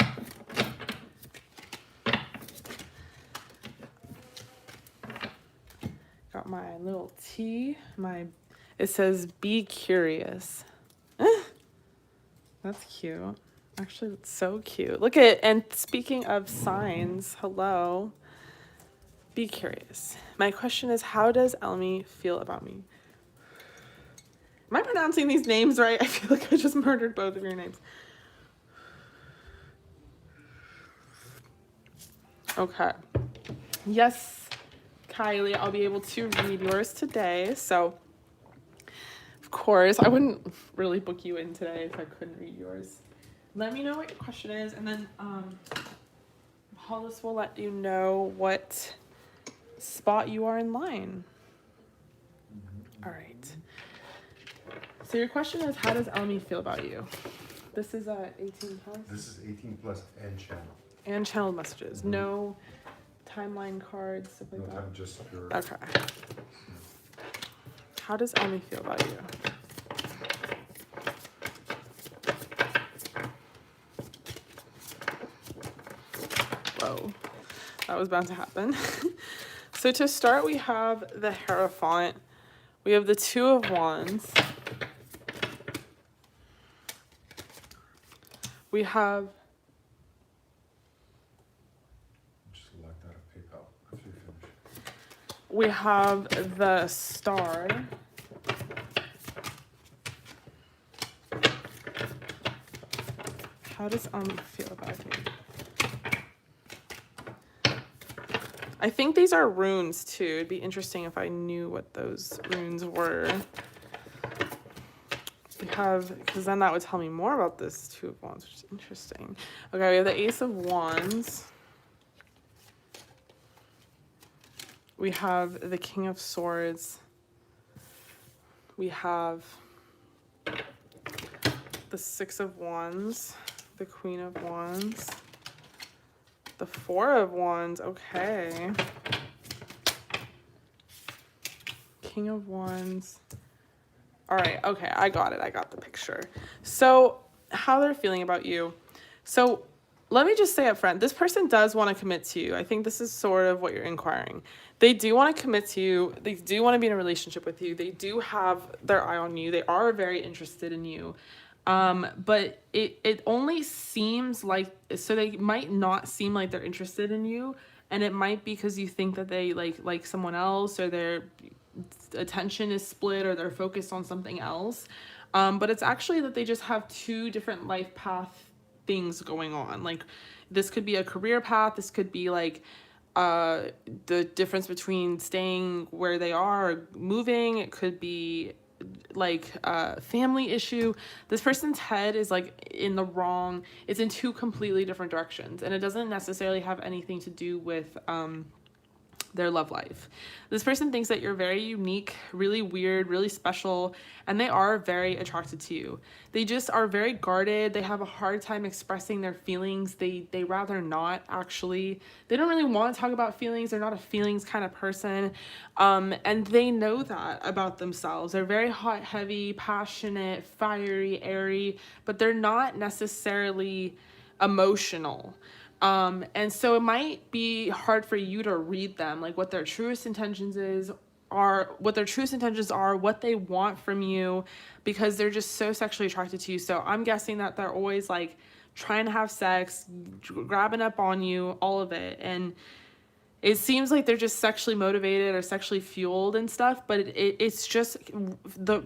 Got my little T. It says be curious. That's cute. Actually, that's so cute. Look at, and speaking of signs, hello. Be curious. My question is, how does Elmi feel about me? Am I pronouncing these names right? I feel like I just murdered both of your names. Okay. Yes, Kylie, I'll be able to read yours today. So, of course, I wouldn't really book you in today if I couldn't read yours. Let me know what your question is, and then Hollis will let you know what spot you are in line. All right. So your question is, how does Elmi feel about you? This is 18 plus? This is 18 plus and channel. And channeled messages. No timeline cards, stuff like No that. time, just pure. Okay. How does Elmi feel about you? Whoa, that was bound to happen. So to start, we have the Hierophant. We have the Two of Wands. We have Just locked out of PayPal after you finish. we have the Star, How does feel about you? I think these are runes too. It'd be interesting if I knew what those runes were. We have, because then that would tell me more about this Two of Wands, which is interesting. Okay, we have the Ace of Wands. We have the King of Swords. We have the Six of Wands, the Queen of Wands, the Four of Wands, okay. King of Wands. All right, okay, I got it. I got the picture. So how they're feeling about you. So let me just say up front, this person does want to commit to you. I think this is sort of what you're inquiring. They do want to commit to you. They do want to be in a relationship with you. They do have their eye on you. They are very interested in you. But it only seems like, so they might not seem like they're interested in you. And it might be because you think that they like someone else, or their attention is split, or they're focused on something else. But it's actually that they just have two different life path things going on. Like this could be a career path. This could be like the difference between staying where they are or moving. It could be like a family issue. This person's head is like in the wrong, it's in two completely different directions, and it doesn't necessarily have anything to do with their love life. This person thinks that you're very unique, really weird, really special, and they are very attracted to you. They just are very guarded. They have a hard time expressing their feelings. They rather not, actually. They don't really want to talk about feelings. They're not a feelings kind of person. And they know that about themselves. They're very hot, heavy, passionate, fiery, airy, but they're not necessarily emotional. And so it might be hard for you to read them, like what their truest intentions are, what they want from you, because they're just so sexually attracted to you. So I'm guessing that they're always like trying to have sex, grabbing up on you, all of it. And it seems like they're just sexually motivated or sexually fueled and stuff, but it's just, the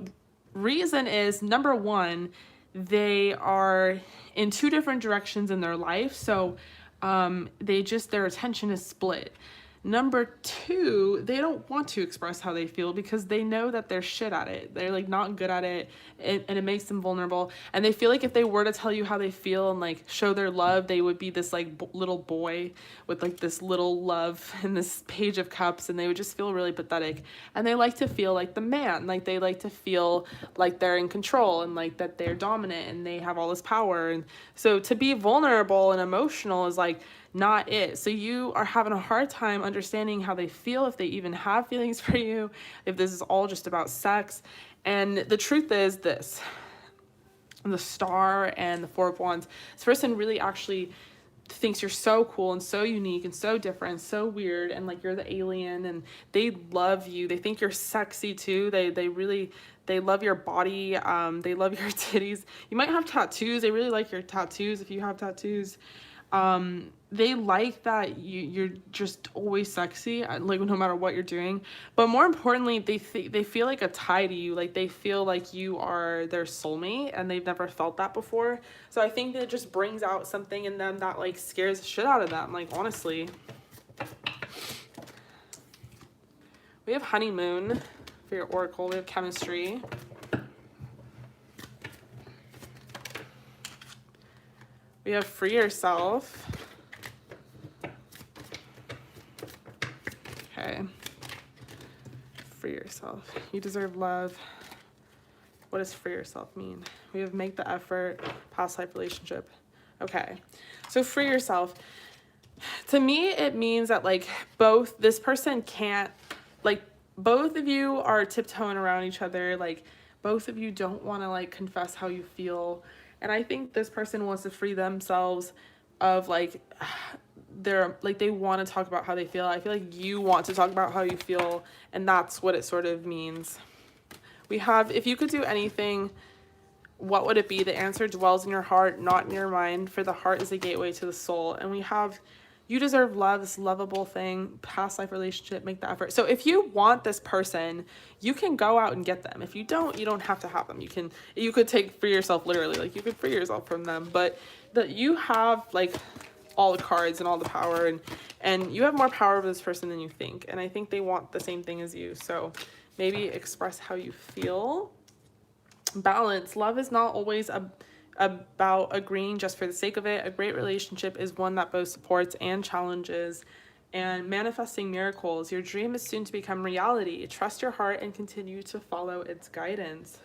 reason is, number one, they are in two different directions in their life. So their attention is split. Number two, they don't want to express how they feel because they know that they're shit at it. They're like not good at it, and it makes them vulnerable. And they feel like if they were to tell you how they feel and like show their love, they would be this like little boy with like this little love and this page of cups, and they would just feel really pathetic. And they like to feel like the man, like they like to feel like they're in control and like that they're dominant and they have all this power. And so to be vulnerable and emotional is like not it. So you are having a hard time understanding how they feel, if they even have feelings for you, if this is all just about sex. And the truth is this, the Star and the Four of Wands, this person really actually thinks you're so cool and so unique and so different and so weird, and like you're the alien, and they love you. They think you're sexy too. They love your body. They love your titties. You might have tattoos. They really like your tattoos if you have tattoos. They like that you're just always sexy, like no matter what you're doing. But more importantly, they feel like a tie to you. Like they feel like you are their soulmate, and they've never felt that before. So I think that it just brings out something in them that like scares the shit out of them, like honestly. We have honeymoon for your oracle. We have chemistry. We have free yourself. Okay. Free yourself. You deserve love. What does free yourself mean? We have make the effort, past life relationship. Okay. So free yourself. To me, it means that like this person can't, like both of you are tiptoeing around each other. Like both of you don't want to like confess how you feel. And I think this person wants to free themselves of like they want to talk about how they feel. I feel like you want to talk about how you feel, and that's what it sort of means. We have, if you could do anything, what would it be? The answer dwells in your heart, not in your mind, for the heart is a gateway to the soul. And we have You deserve love, this lovable thing, past life relationship, make the effort. So if you want this person, you can go out and get them. If you don't, you don't have to have them. You could take for yourself, literally, like you could free yourself from them, but that you have like all the cards and all the power, and you have more power over this person than you think. And I think they want the same thing as you. So maybe express how you feel. Balance. Love is not always about agreeing just for the sake of it. A great relationship is one that both supports and challenges. And manifesting miracles. Your dream is soon to become reality. Trust your heart and continue to follow its guidance.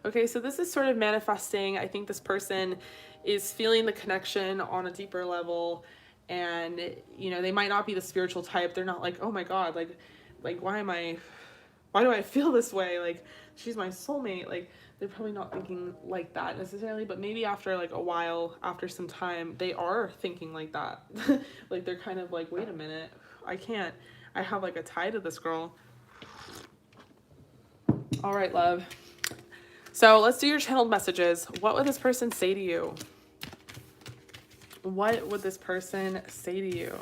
Okay, so this is sort of manifesting. I think this person is feeling the connection on a deeper level, and you know, they might not be the spiritual type. They're not like, oh my God, like why do I feel this way? Like, she's my soulmate. Like, they're probably not thinking like that necessarily, but maybe after like a while, after some time, they are thinking like that. Like, they're kind of like, wait a minute, I have like a tie to this girl. All right, love. So let's do your channeled messages. What would this person say to you? What would this person say to you?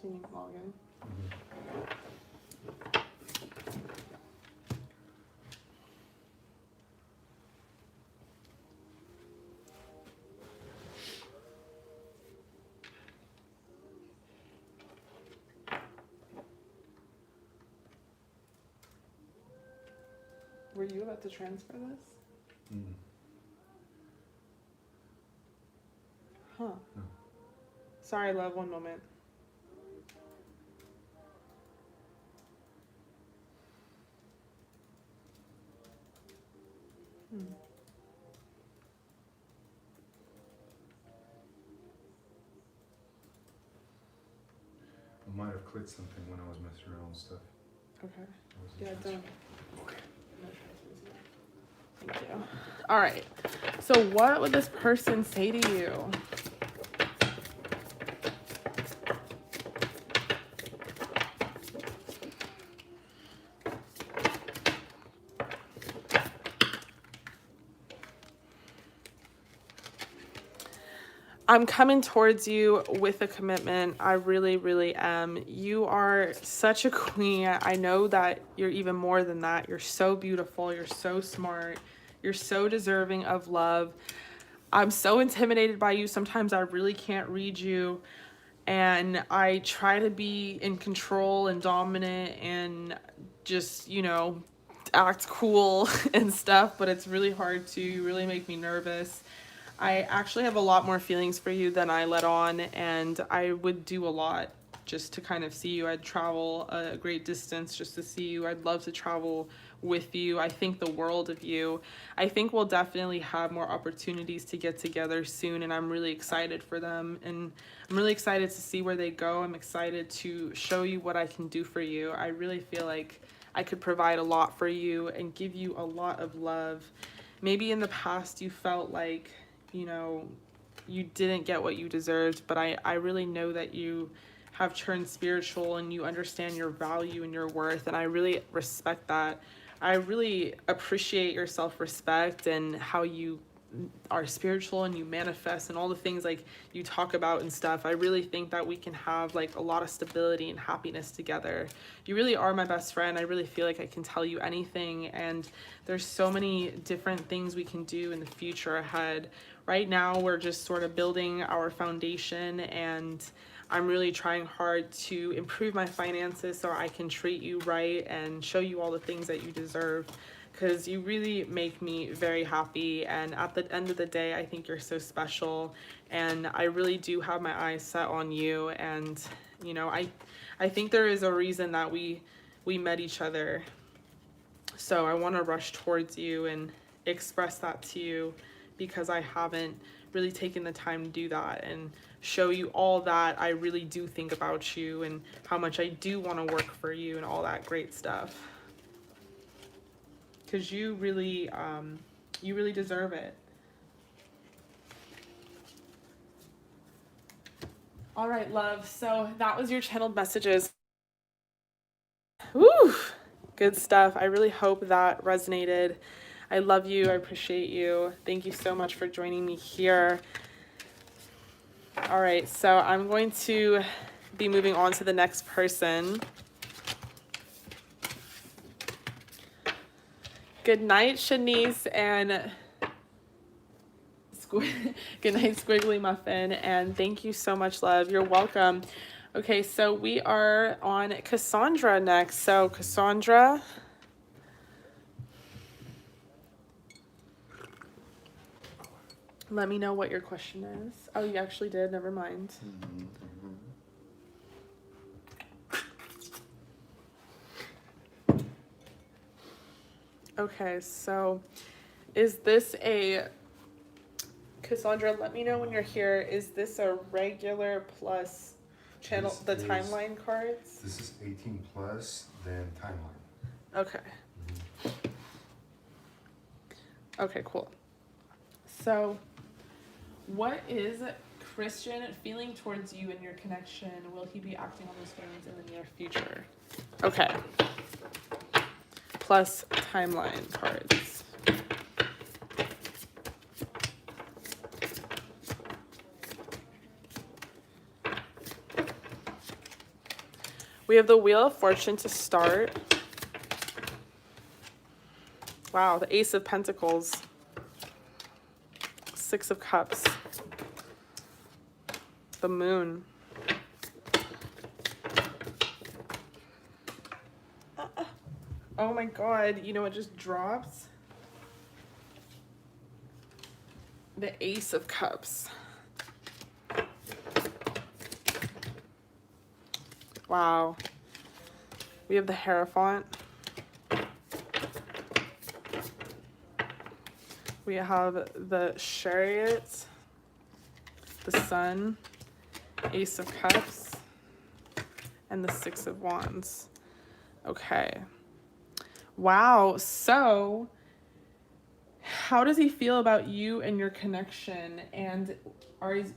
Can you log in? Were you about to transfer this? Huh. No. Sorry, love, one moment. I might have clicked something when I was messing around with stuff. Okay. I wasn't Yeah, transferring. don't. Okay. Thank you. All right. So what would this person say to you? I'm coming towards you with a commitment. I really, really am. You are such a queen. I know that you're even more than that. You're so beautiful. You're so smart. You're so deserving of love. I'm so intimidated by you. Sometimes I really can't read you. And I try to be in control and dominant and just, you know, act cool and stuff. But it's really hard to. You really make me nervous. I actually have a lot more feelings for you than I let on, and I would do a lot just to kind of see you. I'd travel a great distance just to see you. I'd love to travel with you. I think the world of you. I think we'll definitely have more opportunities to get together soon, and I'm really excited for them, and I'm really excited to see where they go. I'm excited to show you what I can do for you. I really feel like I could provide a lot for you and give you a lot of love. Maybe in the past you felt like, you know, you didn't get what you deserved, but I really know that you have turned spiritual and you understand your value and your worth, and I really respect that. I really appreciate your self-respect and how you are spiritual and you manifest and all the things like you talk about and stuff. I really think that we can have like a lot of stability and happiness together. You really are my best friend. I really feel like I can tell you anything, and there's so many different things we can do in the future ahead. Right now we're just sort of building our foundation, and I'm really trying hard to improve my finances so I can treat you right and show you all the things that you deserve, because you really make me very happy. And at the end of the day, I think you're so special, and I really do have my eyes set on you. And you know, I think there is a reason that we met each other, so I want to rush towards you and express that to you, because I haven't really taken the time to do that and show you all that I really do think about you and how much I do want to work for you and all that great stuff. Because you really deserve it. All right, love. So that was your channeled messages. Woo! Good stuff. I really hope that resonated. I love you. I appreciate you. Thank you so much for joining me here. All right, so I'm going to be moving on to the next person. Good night, Shanice, and good night, Squiggly Muffin, and thank you so much, love. You're welcome. Okay, so we are on Cassandra next. So Cassandra, let me know what your question is. Oh, you actually did. Never mind. Okay, so is this a Cassandra, let me know when you're here. Is this a regular plus channel, This the is- timeline cards? This is 18 plus, then timeline. Okay. Okay, cool. So, what is Christian feeling towards you and your connection? Will he be acting on those feelings in the near future? Okay. Plus timeline cards. We have the Wheel of Fortune to start. Wow, the Ace of Pentacles. Six of Cups. The Moon. Oh my god, you know what just dropped? The Ace of Cups. Wow. We have the Hierophant. We have the Chariot, the Sun, Ace of Cups, and the Six of Wands. Okay. Wow. So, how does he feel about you and your connection? And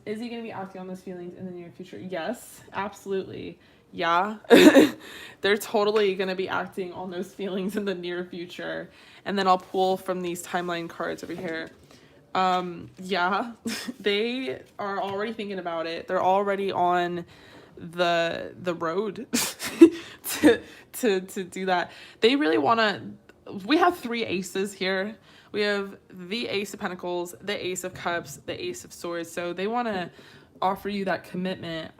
is he going to be acting on those feelings in the near future? Yes, absolutely. Yeah. They're totally going to be acting on those feelings in the near future. And then I'll pull from these timeline cards over here. Yeah, they are already thinking about it. They're already on the road to do that. They really want to. We have three aces here. We have the Ace of Pentacles, the Ace of Cups, the Ace of Swords. So they want to offer you that commitment.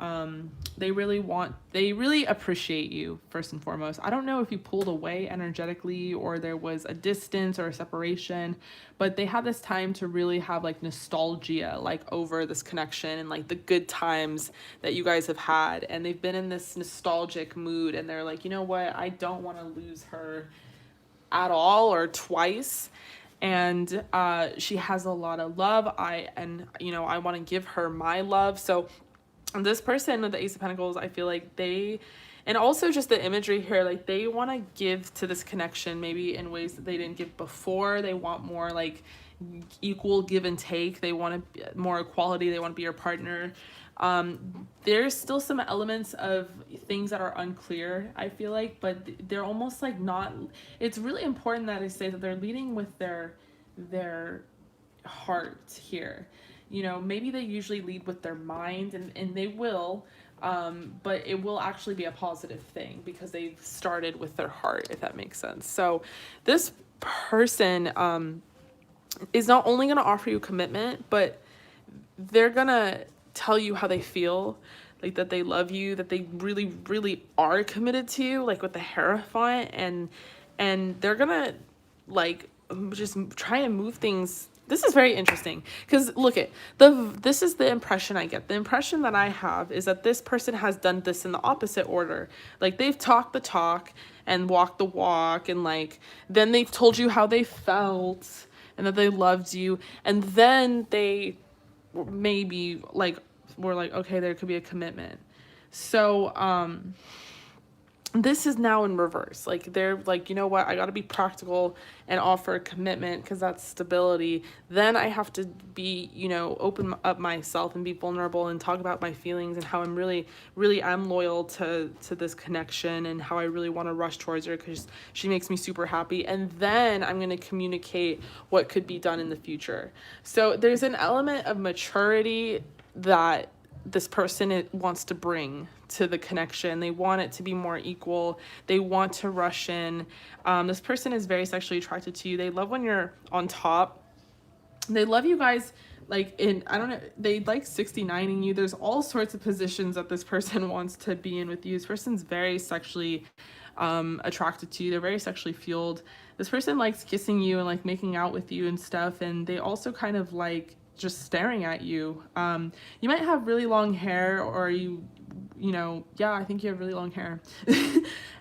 They really appreciate you, first and foremost. I don't know if you pulled away energetically or there was a distance or a separation, but they had this time to really have like nostalgia, like over this connection and like the good times that you guys have had. And they've been in this nostalgic mood and they're like, you know what? I don't want to lose her at all or twice. And she has a lot of love. I want to give her my love. So this person with the Ace of Pentacles, I feel like and also just the imagery here, like they want to give to this connection maybe in ways that they didn't give before. They want more like equal give and take. They want more equality. They want to be your partner. There's still some elements of things that are unclear, I feel like, but they're almost like not. It's really important that I say that they're leading with their heart here. You know, maybe they usually lead with their mind, and they will, but it will actually be a positive thing because they've started with their heart, if that makes sense. So this person is not only going to offer you commitment, but they're going to tell you how they feel, like that they love you, that they really, really are committed to you, like with the Hierophant, and they're going to like just try and move things. This is very interesting because look at this is the impression I get. The impression that I have is that this person has done this in the opposite order. Like they've talked the talk and walked the walk, and like then they've told you how they felt and that they loved you, and then they maybe like were like, okay, there could be a commitment. So this is now in reverse. Like they're like, you know what, I got to be practical and offer a commitment because that's stability. Then I have to be, you know, open up myself and be vulnerable and talk about my feelings and how I'm really am loyal to this connection and how I really want to rush towards her because she makes me super happy. And then I'm going to communicate what could be done in the future. So there's an element of maturity that this person wants to bring to the connection. They want it to be more equal. They want to rush in. This person is very sexually attracted to you. They love when you're on top. They love you guys like in, I don't know, they like 69ing you. There's all sorts of positions that this person wants to be in with you. This person's very sexually attracted to you. They're very sexually fueled. This person likes kissing you and like making out with you and stuff. And they also kind of like just staring at you. You might have really long hair, or you know, yeah, I think you have really long hair.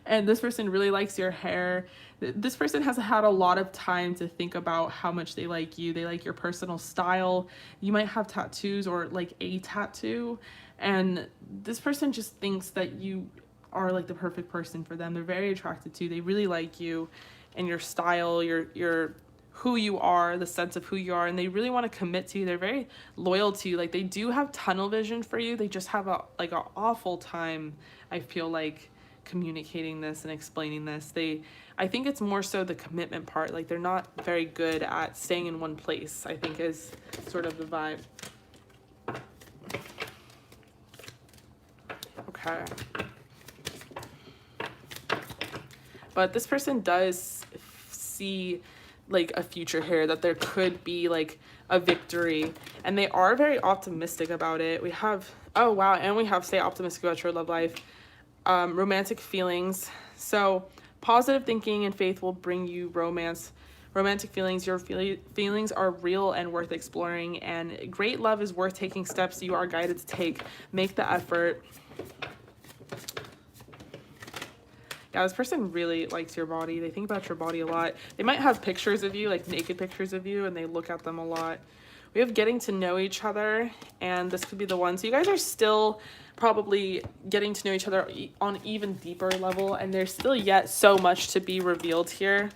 And this person really likes your hair. This person has had a lot of time to think about how much they like you. They like your personal style. You might have tattoos or like a tattoo. And this person just thinks that you are like the perfect person for them. They're very attracted to you. They really like you and your style, your who you are, the sense of who you are, and they really want to commit to you. They're very loyal to you. Like they do have tunnel vision for you. They just have an awful time, I feel like, communicating this and explaining this. I think it's more so the commitment part. Like they're not very good at staying in one place, I think is sort of the vibe. Okay. But this person does see like a future here, that there could be like a victory, and they are very optimistic about it. We have, oh wow, and we have stay optimistic about your love life. Romantic feelings. So positive thinking and faith will bring you romance. Romantic feelings, your feelings are real and worth exploring, and great love is worth taking steps you are guided to take. Make the effort. Yeah, this person really likes your body. They think about your body a lot. They might have pictures of you, like naked pictures of you, and they look at them a lot. We have getting to know each other, and this could be the one. So you guys are still probably getting to know each other on an even deeper level, and there's still yet so much to be revealed here.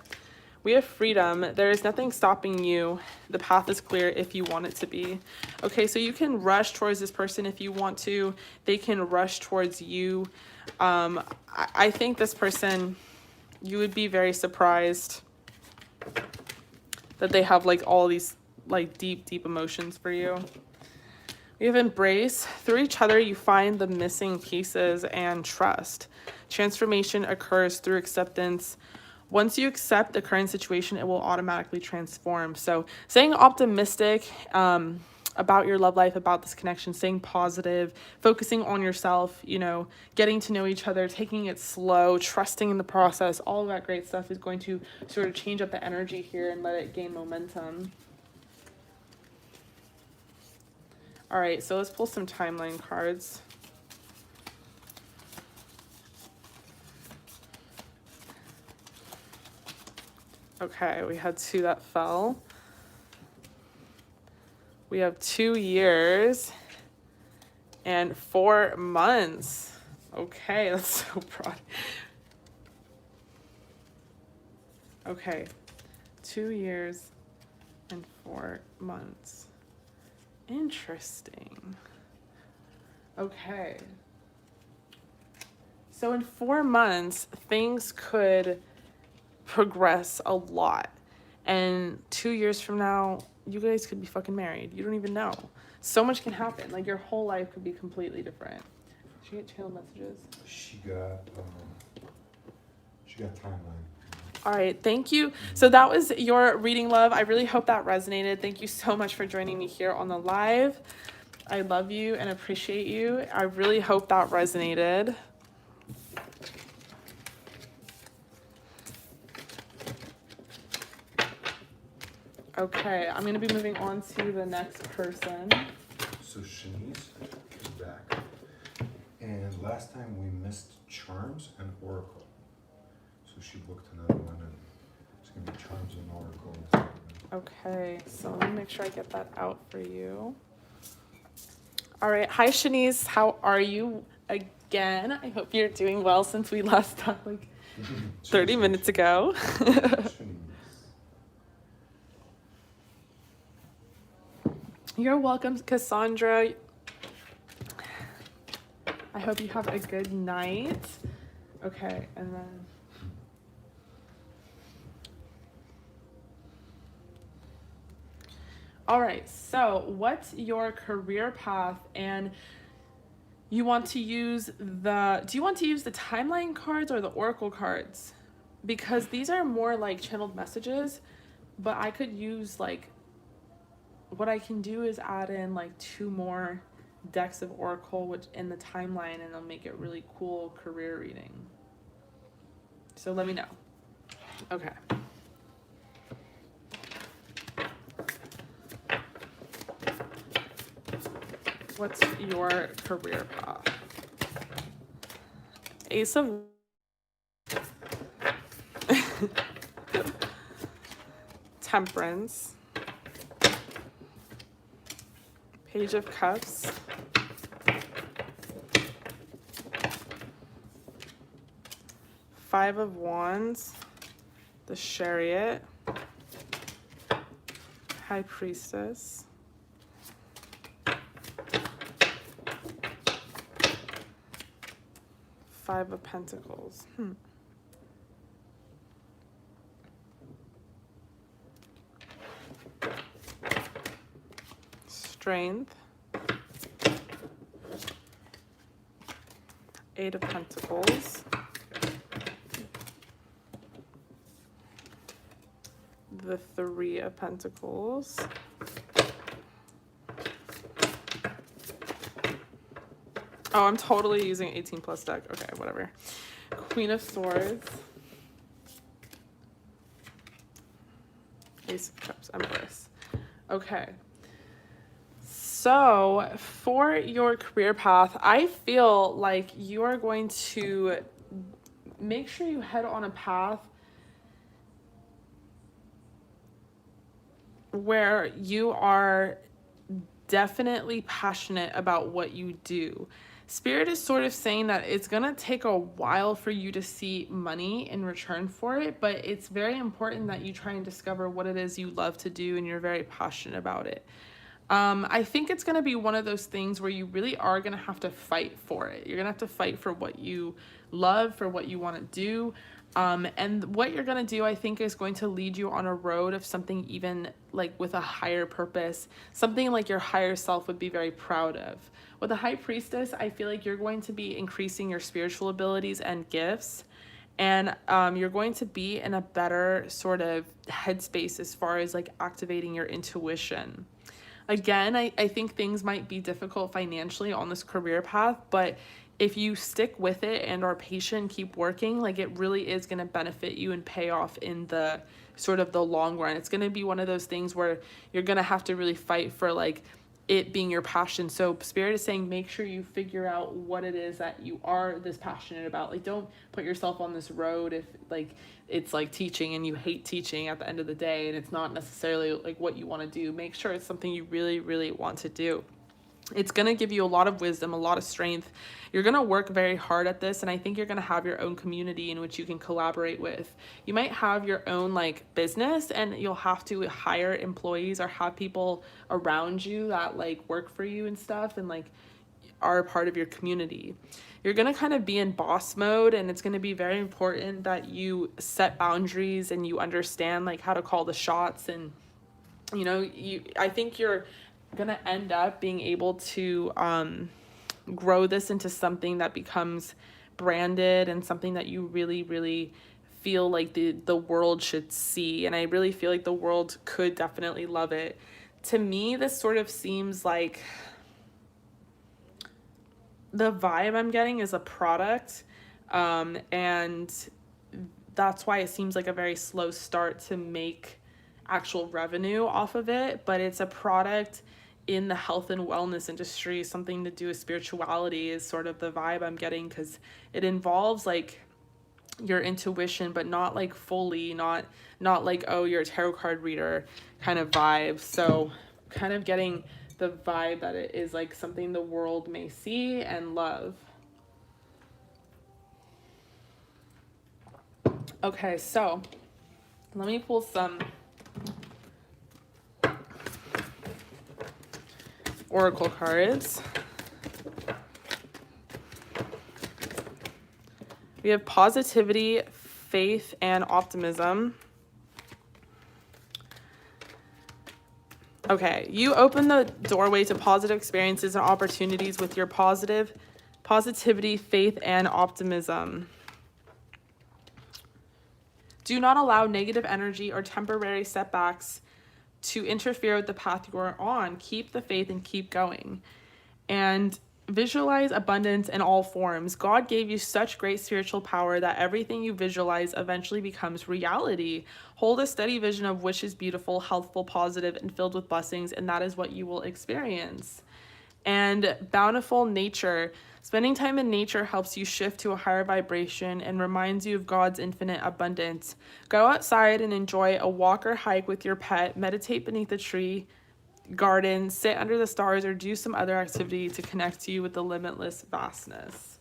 We have freedom. There is nothing stopping you. The path is clear if you want it to be. Okay, so you can rush towards this person if you want to. They can rush towards you. I think this person, you would be very surprised that they have like all these like deep emotions for you. We have embrace. Through each other, you find the missing pieces and trust. Transformation occurs through acceptance. Once you accept the current situation, it will automatically transform. So staying optimistic about your love life, about this connection, staying positive, focusing on yourself, you know, getting to know each other, taking it slow, trusting in the process, all of that great stuff is going to sort of change up the energy here and let it gain momentum. All right, so let's pull some timeline cards. Okay, we had 2 that fell. We have 2 years and 4 months. Okay, that's so broad. Okay, 2 years and 4 months. Interesting. Okay. So in 4 months, things could progress a lot. And 2 years from now, you guys could be fucking married. You don't even know. So much can happen. Like your whole life could be completely different. Did you get channel messages? She got timeline. All right, thank you. So that was your reading, love. I really hope that resonated. Thank you so much for joining me here on the live. I love you and appreciate you. I really hope that resonated. Okay, I'm going to be moving on to the next person. So Shanice is back. And last time we missed Charms and Oracle. So she booked another one, and it's going to be Charms and Oracle. Okay, so let me make sure I get that out for you. All right, hi Shanice, how are you? again. I hope you're doing well since we last talked like 30 minutes ago. You're welcome, Cassandra. I hope you have a good night. Okay, and then... All right, so what's your career path? And you want to use do you want to use the timeline cards or the oracle cards? Because these are more like channeled messages, but I could use like, what I can do is add in like 2 more decks of oracle which in the timeline, and they'll make it really cool career reading. So let me know. Okay. What's your career path? Ace of Temperance, Page of Cups, Five of Wands, the Chariot, High Priestess, Five of Pentacles. Strength, Eight of Pentacles, the Three of Pentacles, oh, I'm totally using 18 plus deck. Okay, whatever. Queen of Swords, Ace of Cups, Empress. Okay. So for your career path, I feel like you are going to make sure you head on a path where you are definitely passionate about what you do. Spirit is sort of saying that it's going to take a while for you to see money in return for it, but it's very important that you try and discover what it is you love to do and you're very passionate about it. I think it's going to be one of those things where you really are going to have to fight for it. You're going to have to fight for what you love, for what you want to do. And what you're going to do, I think, is going to lead you on a road of something even like with a higher purpose, something like your higher self would be very proud of. With the High Priestess, I feel like you're going to be increasing your spiritual abilities and gifts. And you're going to be in a better sort of headspace as far as like activating your intuition. Again, I think things might be difficult financially on this career path, but if you stick with it and are patient, keep working, like it really is going to benefit you and pay off in the sort of the long run. It's going to be one of those things where you're going to have to really fight for like it being your passion. So Spirit is saying, make sure you figure out what it is that you are this passionate about. Like, don't put yourself on this road if like it's like teaching and you hate teaching at the end of the day and it's not necessarily like what you want to do. Make sure it's something you really, really want to do. It's going to give you a lot of wisdom, a lot of strength. You're going to work very hard at this, and I think you're going to have your own community in which you can collaborate with. You might have your own like business, and you'll have to hire employees or have people around you that like work for you and stuff and like are a part of your community. You're going to kind of be in boss mode, and it's going to be very important that you set boundaries and you understand like how to call the shots. And you know, I think you're gonna end up being able to grow this into something that becomes branded and something that you really, really feel like the world should see. And I really feel like the world could definitely love it. To me, this sort of seems like the vibe I'm getting is a product, and that's why it seems like a very slow start to make actual revenue off of it. But it's a product in the health and wellness industry, something to do with spirituality is sort of the vibe I'm getting, because it involves like your intuition, but not like fully, not like, oh, you're a tarot card reader kind of vibe. So kind of getting the vibe that it is like something the world may see and love. Okay, so let me pull some oracle cards. We have positivity, faith, and optimism. Okay, you open the doorway to positive experiences and opportunities with your positivity, faith, and optimism. Do not allow negative energy or temporary setbacks to interfere with the path you are on. Keep the faith and keep going. And visualize abundance in all forms. God gave you such great spiritual power that everything you visualize eventually becomes reality. Hold a steady vision of which is beautiful, healthful, positive, and filled with blessings, and that is what you will experience. And bountiful nature. Spending time in nature helps you shift to a higher vibration and reminds you of God's infinite abundance. Go outside and enjoy a walk or hike with your pet. Meditate beneath a tree, garden, sit under the stars, or do some other activity to connect you with the limitless vastness.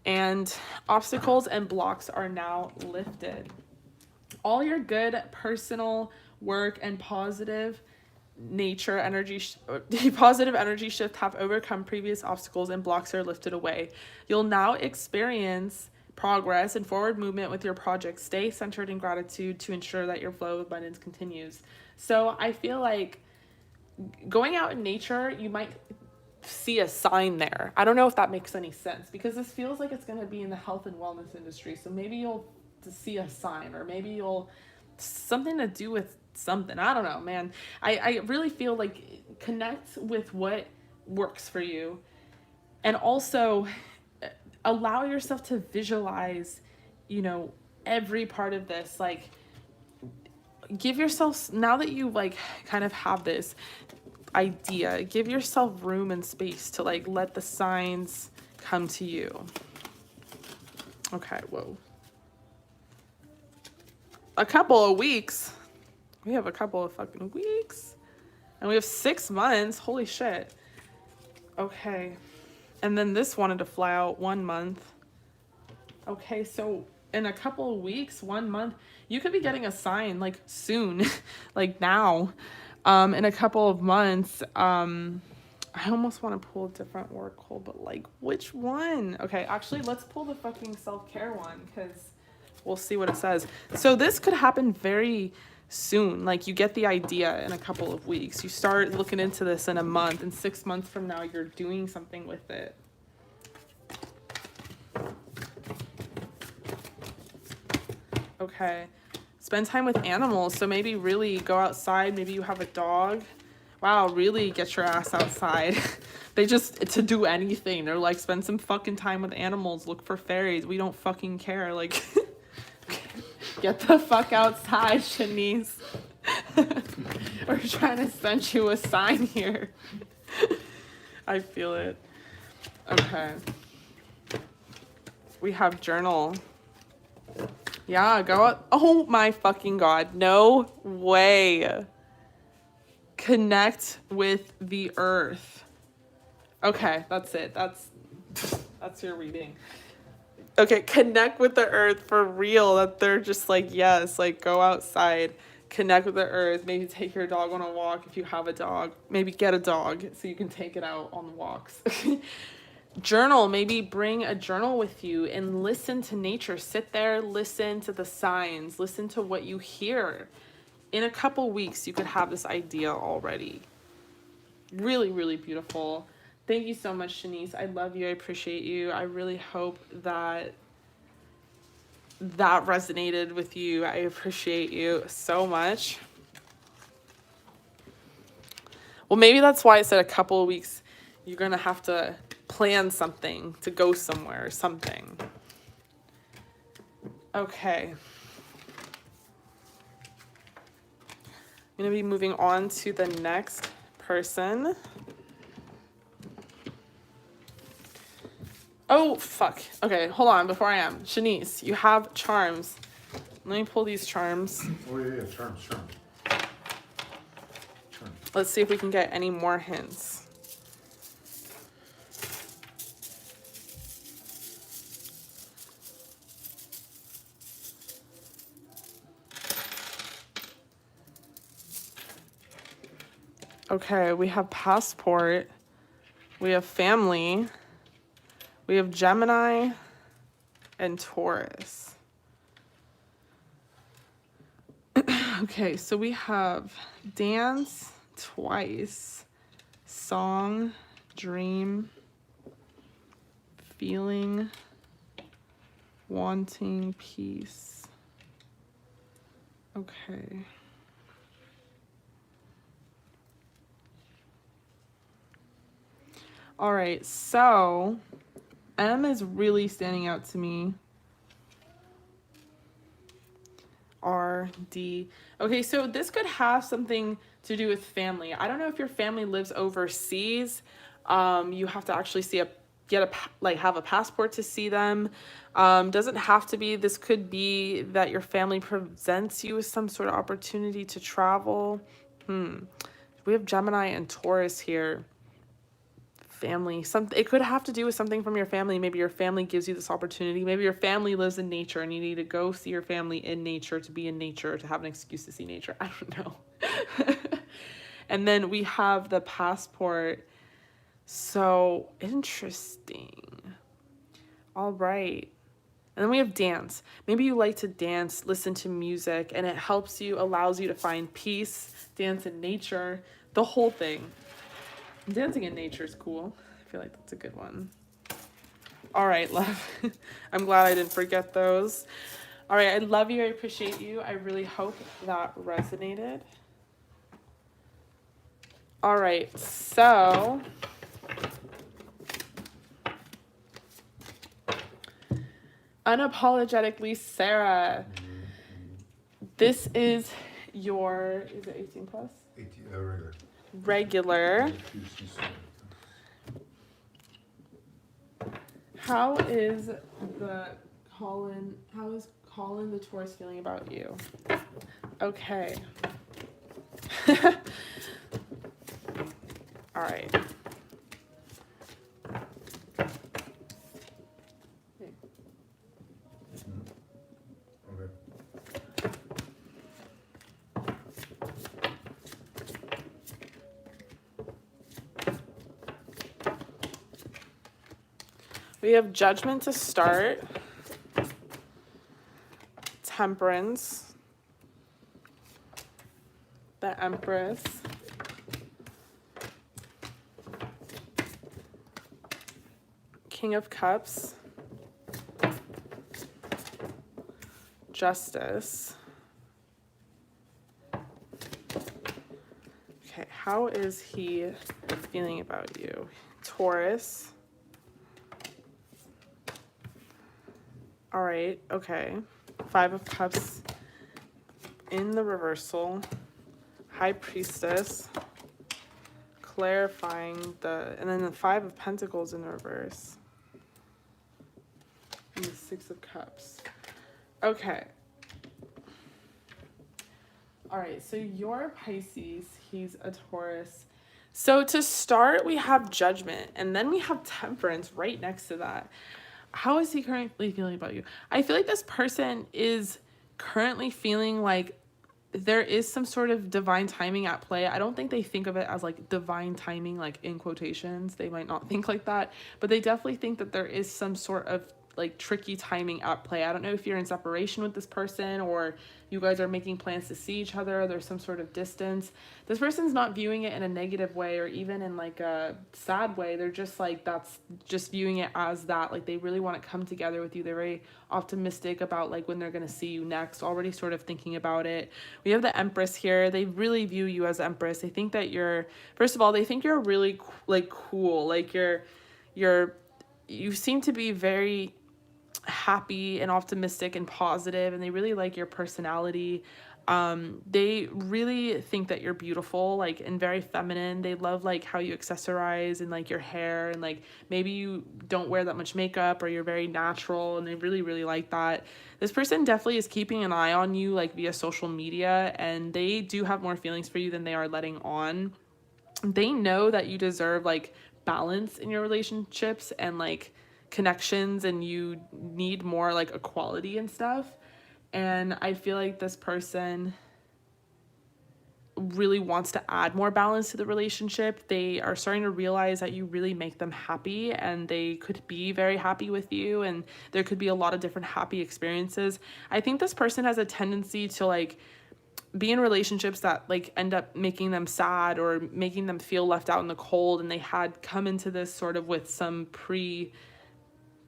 And obstacles and blocks are now lifted. All your good personal work and positive energy shift have overcome previous obstacles and blocks are lifted away. You'll now experience progress and forward movement with your project. Stay centered in gratitude to ensure that your flow of abundance continues. So I feel like going out in nature, you might see a sign there. I don't know if that makes any sense because this feels like it's going to be in the health and wellness industry. So maybe you'll see a sign, or maybe you'll something to do with something. I don't know, man. I really feel like connect with what works for you, and also allow yourself to visualize, every part of this. Like, give yourself, now that you like kind of have this idea, give yourself room and space to like let the signs come to you. Okay, whoa. A couple of weeks. We have a couple of fucking weeks. And we have 6 months. Holy shit. Okay. And then this wanted to fly out 1 month. Okay, so in a couple of weeks, 1 month, you could be getting a sign like soon, like now. In a couple of months, I almost want to pull a different oracle, but like, which one? Okay, actually, let's pull the fucking self-care one because we'll see what it says. So this could happen very soon. Like, you get the idea in a couple of weeks. You start looking into this in a month, and 6 months from now, you're doing something with it. Okay. Spend time with animals. So maybe really go outside. Maybe you have a dog. Wow, really get your ass outside. They just, to do anything. They're like, spend some fucking time with animals. Look for fairies. We don't fucking care. Like, get the fuck outside, Shanice. We're trying to send you a sign here. I feel it. Okay. We have journal. Yeah, go out. Oh my fucking God. No way. Connect with the earth. Okay, that's it. That's your reading. Okay, connect with the earth for real. That they're just like, yes, like go outside, connect with the earth. Maybe take your dog on a walk if you have a dog. Maybe get a dog so you can take it out on walks. Journal, maybe bring a journal with you and listen to nature. Sit there, listen to the signs, listen to what you hear. In a couple weeks, you could have this idea already. Really, really beautiful. Thank you so much, Shanice. I love you. I appreciate you. I really hope that resonated with you. I appreciate you so much. Well, maybe that's why I said a couple of weeks. You're going to have to plan something to go somewhere or something. Okay. I'm going to be moving on to the next person. Oh, fuck. Okay, hold on before I am. Shanice, you have charms. Let me pull these charms. Oh, yeah, charms. Let's see if we can get any more hints. Okay, we have passport. We have family. We have Gemini and Taurus. Okay, so we have dance twice, song, dream, feeling, wanting peace. Okay. All right, so M is really standing out to me. R, D. Okay, so this could have something to do with family. I don't know if your family lives overseas. You have to actually have a passport to see them. Doesn't have to be. This could be that your family presents you with some sort of opportunity to travel. We have Gemini and Taurus here. Family, it could have to do with something from your family. Maybe your family gives you this opportunity. Maybe your family lives in nature and you need to go see your family in nature, to be in nature, to have an excuse to see nature. I don't know. And then we have the passport. So interesting. All right. And then we have dance. Maybe you like to dance, listen to music, and it helps you, allows you to find peace, dance in nature, the whole thing. Dancing in nature is cool. I feel like that's a good one. All right, love. I'm glad I didn't forget those. All right, I love you. I appreciate you. I really hope that resonated. All right, so unapologetically Sarah. This is your, is it 18 plus? 18, regular. Regular. How is Colin the Taurus feeling about you? Okay. All right. Okay. We have Judgment to start. Temperance. The Empress. King of Cups. Justice. Okay, how is he feeling about you? Taurus. All right, okay. 5 of Cups in the reversal. High Priestess. Clarifying and then the 5 of Pentacles in the reverse. And the 6 of Cups. Okay. All right, so you're Pisces, he's a Taurus. So to start, we have Judgment, and then we have Temperance right next to that. How is he currently feeling about you? I feel like this person is currently feeling like there is some sort of divine timing at play. I don't think they think of it as like divine timing, like in quotations. They might not think like that, but they definitely think that there is some sort of like tricky timing at play. I don't know if you're in separation with this person or you guys are making plans to see each other. There's some sort of distance. This person's not viewing it in a negative way or even in like a sad way. They're just like, that's just viewing it as that. Like they really want to come together with you. They're very optimistic about like when they're going to see you next, already sort of thinking about it. We have the Empress here. They really view you as Empress. They think that first of all, they think you're really like cool. Like you seem to be very happy and optimistic and positive, and they really like your personality. They really think that you're beautiful, like, and very feminine. They love like how you accessorize and like your hair, and like maybe you don't wear that much makeup or you're very natural, and they really, really like that. This person definitely is keeping an eye on you like via social media, and they do have more feelings for you than they are letting on. They know that you deserve like balance in your relationships and like connections, and you need more like equality and stuff. And I feel like this person really wants to add more balance to the relationship. They are starting to realize that you really make them happy, and they could be very happy with you, and there could be a lot of different happy experiences. I think this person has a tendency to like be in relationships that like end up making them sad or making them feel left out in the cold, and they had come into this sort of with some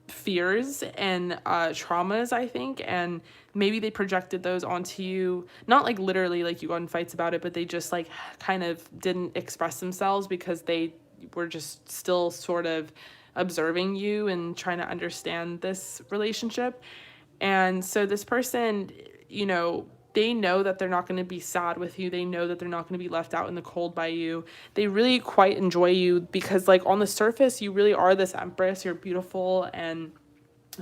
fears and traumas, I think, and maybe they projected those onto you, not like literally like you got in fights about it, but they just like kind of didn't express themselves because they were just still sort of observing you and trying to understand this relationship. And so this person, you know, they know that they're not going to be sad with you. They know that they're not going to be left out in the cold by you. They really quite enjoy you because like on the surface, you really are this empress. You're beautiful and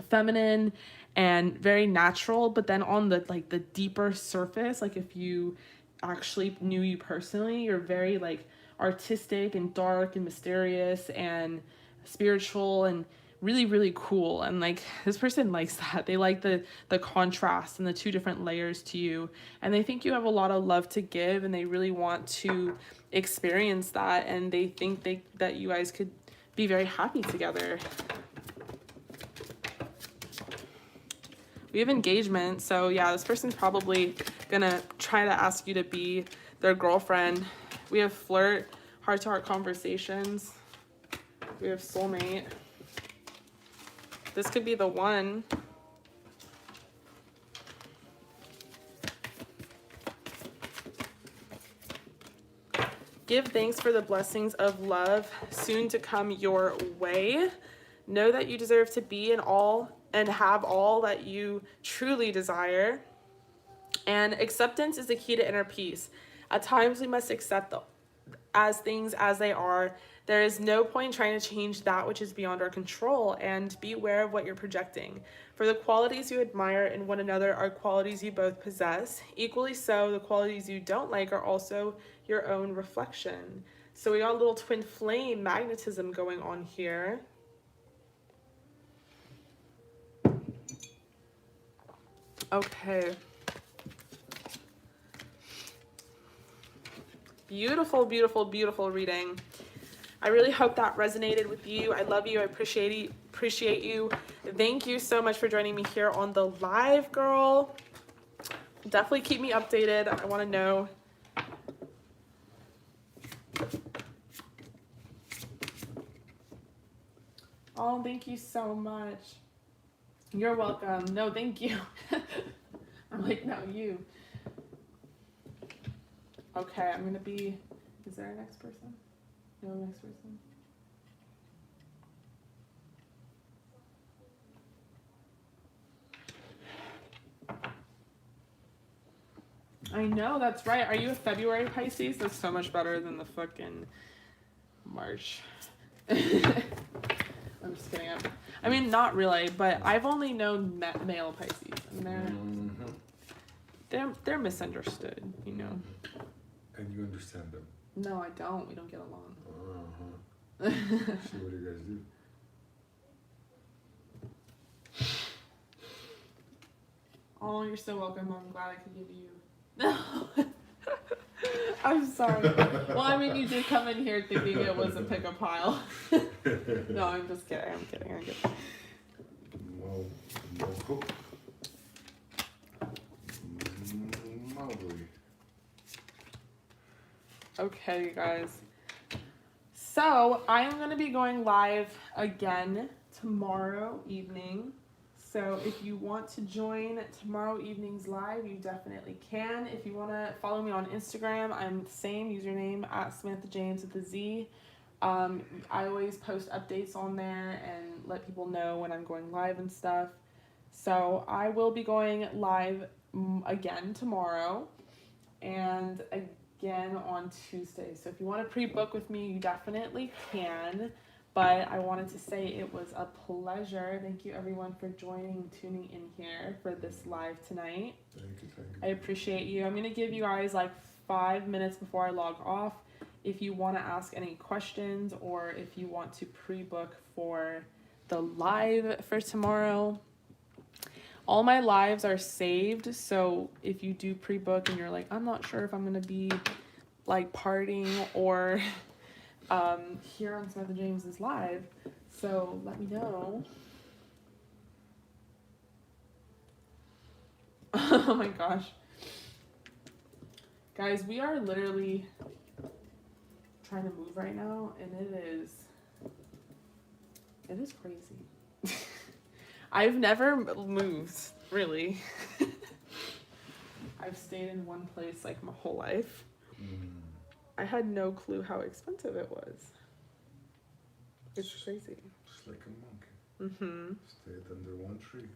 feminine and very natural. But then on the like the deeper surface, like if you actually knew you personally, you're very like artistic and dark and mysterious and spiritual and really, really cool. And like this person likes that. They like the contrast and the two different layers to you, and they think you have a lot of love to give, and they really want to experience that, and they think that you guys could be very happy together. We have engagement, so yeah, this person's probably gonna try to ask you to be their girlfriend. We have flirt, heart-to-heart conversations. We have soulmate. This could be the one. Give thanks for the blessings of love soon to come your way. Know that you deserve to be in all and have all that you truly desire. And acceptance is the key to inner peace. At times we must accept as things as they are. There is no point trying to change that which is beyond our control, and be aware of what you're projecting. For the qualities you admire in one another are qualities you both possess. Equally so, the qualities you don't like are also your own reflection. So we got a little twin flame magnetism going on here. Okay. Beautiful, beautiful, beautiful reading. I really hope that resonated with you. I love you. I appreciate you. Thank you so much for joining me here on the live, girl. Definitely keep me updated. I want to know. Oh, thank you so much. You're welcome. No, thank you. I'm like, no, you. Okay, I'm going to be... Is there a next person? No, next person. I know, that's right. Are you a February Pisces? That's so much better than the fucking March. I'm just kidding. I mean, not really, but I've only known male Pisces, and they're misunderstood, you know. And you understand them. No, I don't. We don't get along. See what you guys do. Oh, you're so welcome. I'm glad I could give you. No. I'm sorry. Well, I mean, you did come in here thinking it was a pick-up pile. No, I'm just kidding. I'm kidding. Well, okay, you guys. So I am going to be going live again tomorrow evening. So if you want to join tomorrow evening's live, you definitely can. If you want to follow me on Instagram, I'm the same username at Samantha James with a Z. I always post updates on there and let people know when I'm going live and stuff. So I will be going live again tomorrow and again on Tuesday. So if you want to pre-book with me, you definitely can. But I wanted to say it was a pleasure. Thank you everyone for joining and tuning in here for this live tonight. Thank you. I appreciate you. I'm going to give you guys like 5 minutes before I log off if you want to ask any questions or if you want to pre-book for the live for tomorrow. All my lives are saved, so if you do pre-book and you're like, I'm not sure if I'm going to be like partying or here on Samantha James's live. So let me know. Oh my gosh. Guys, we are literally trying to move right now, and it is crazy. I've never moved, really. I've stayed in one place like my whole life. I had no clue how expensive it was. It's crazy. Just like a monkey. Mm-hmm. Stayed under one tree.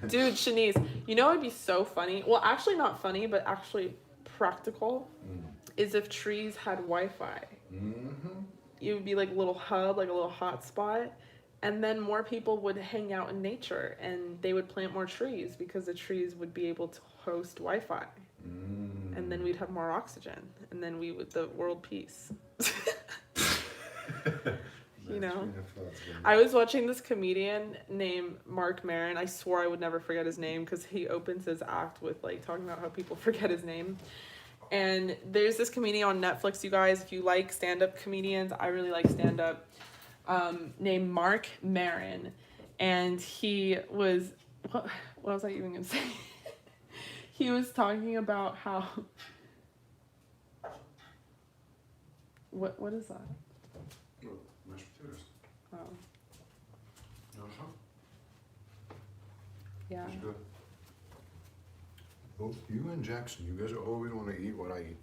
Dude, Shanice, you know it'd be so funny? Well, actually not funny, but actually practical, is if trees had Wi-Fi. Mm-hmm. It would be like a little hub, like a little hotspot, and then more people would hang out in nature, and they would plant more trees because the trees would be able to host Wi-Fi. And then we'd have more oxygen, and then the world peace. You know, I was watching this comedian named Mark Maron. I swore I would never forget his name because he opens his act with like talking about how people forget his name. And there's this comedian on Netflix, you guys, if you like stand-up comedians, I really like stand-up, named Mark Maron. And he was, what was I even gonna say? He was talking about how, what is that? Mashed potatoes. Oh, You want some? yeah. It's good. Both you and Jackson, you guys always want to eat what I eat.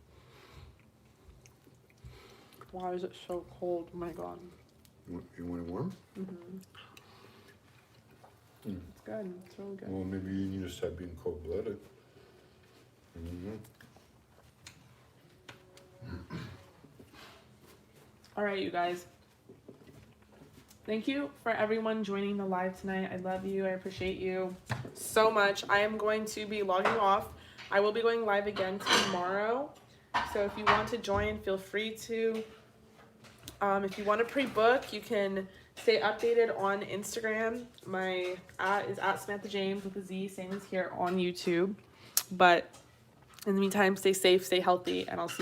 Why is it so cold? Oh my god. You want it warm? Mm-hmm. It's good. It's really good. Well, maybe you need to start being cold-blooded. All right, you guys. Thank you for everyone joining the live tonight. I love you. I appreciate you so much. I am going to be logging off. I will be going live again tomorrow. So if you want to join, feel free to. If you want to pre-book, you can stay updated on Instagram. My @ is @Samantha James with a Z, same as here on YouTube. But in the meantime, stay safe, stay healthy, and I'll see you.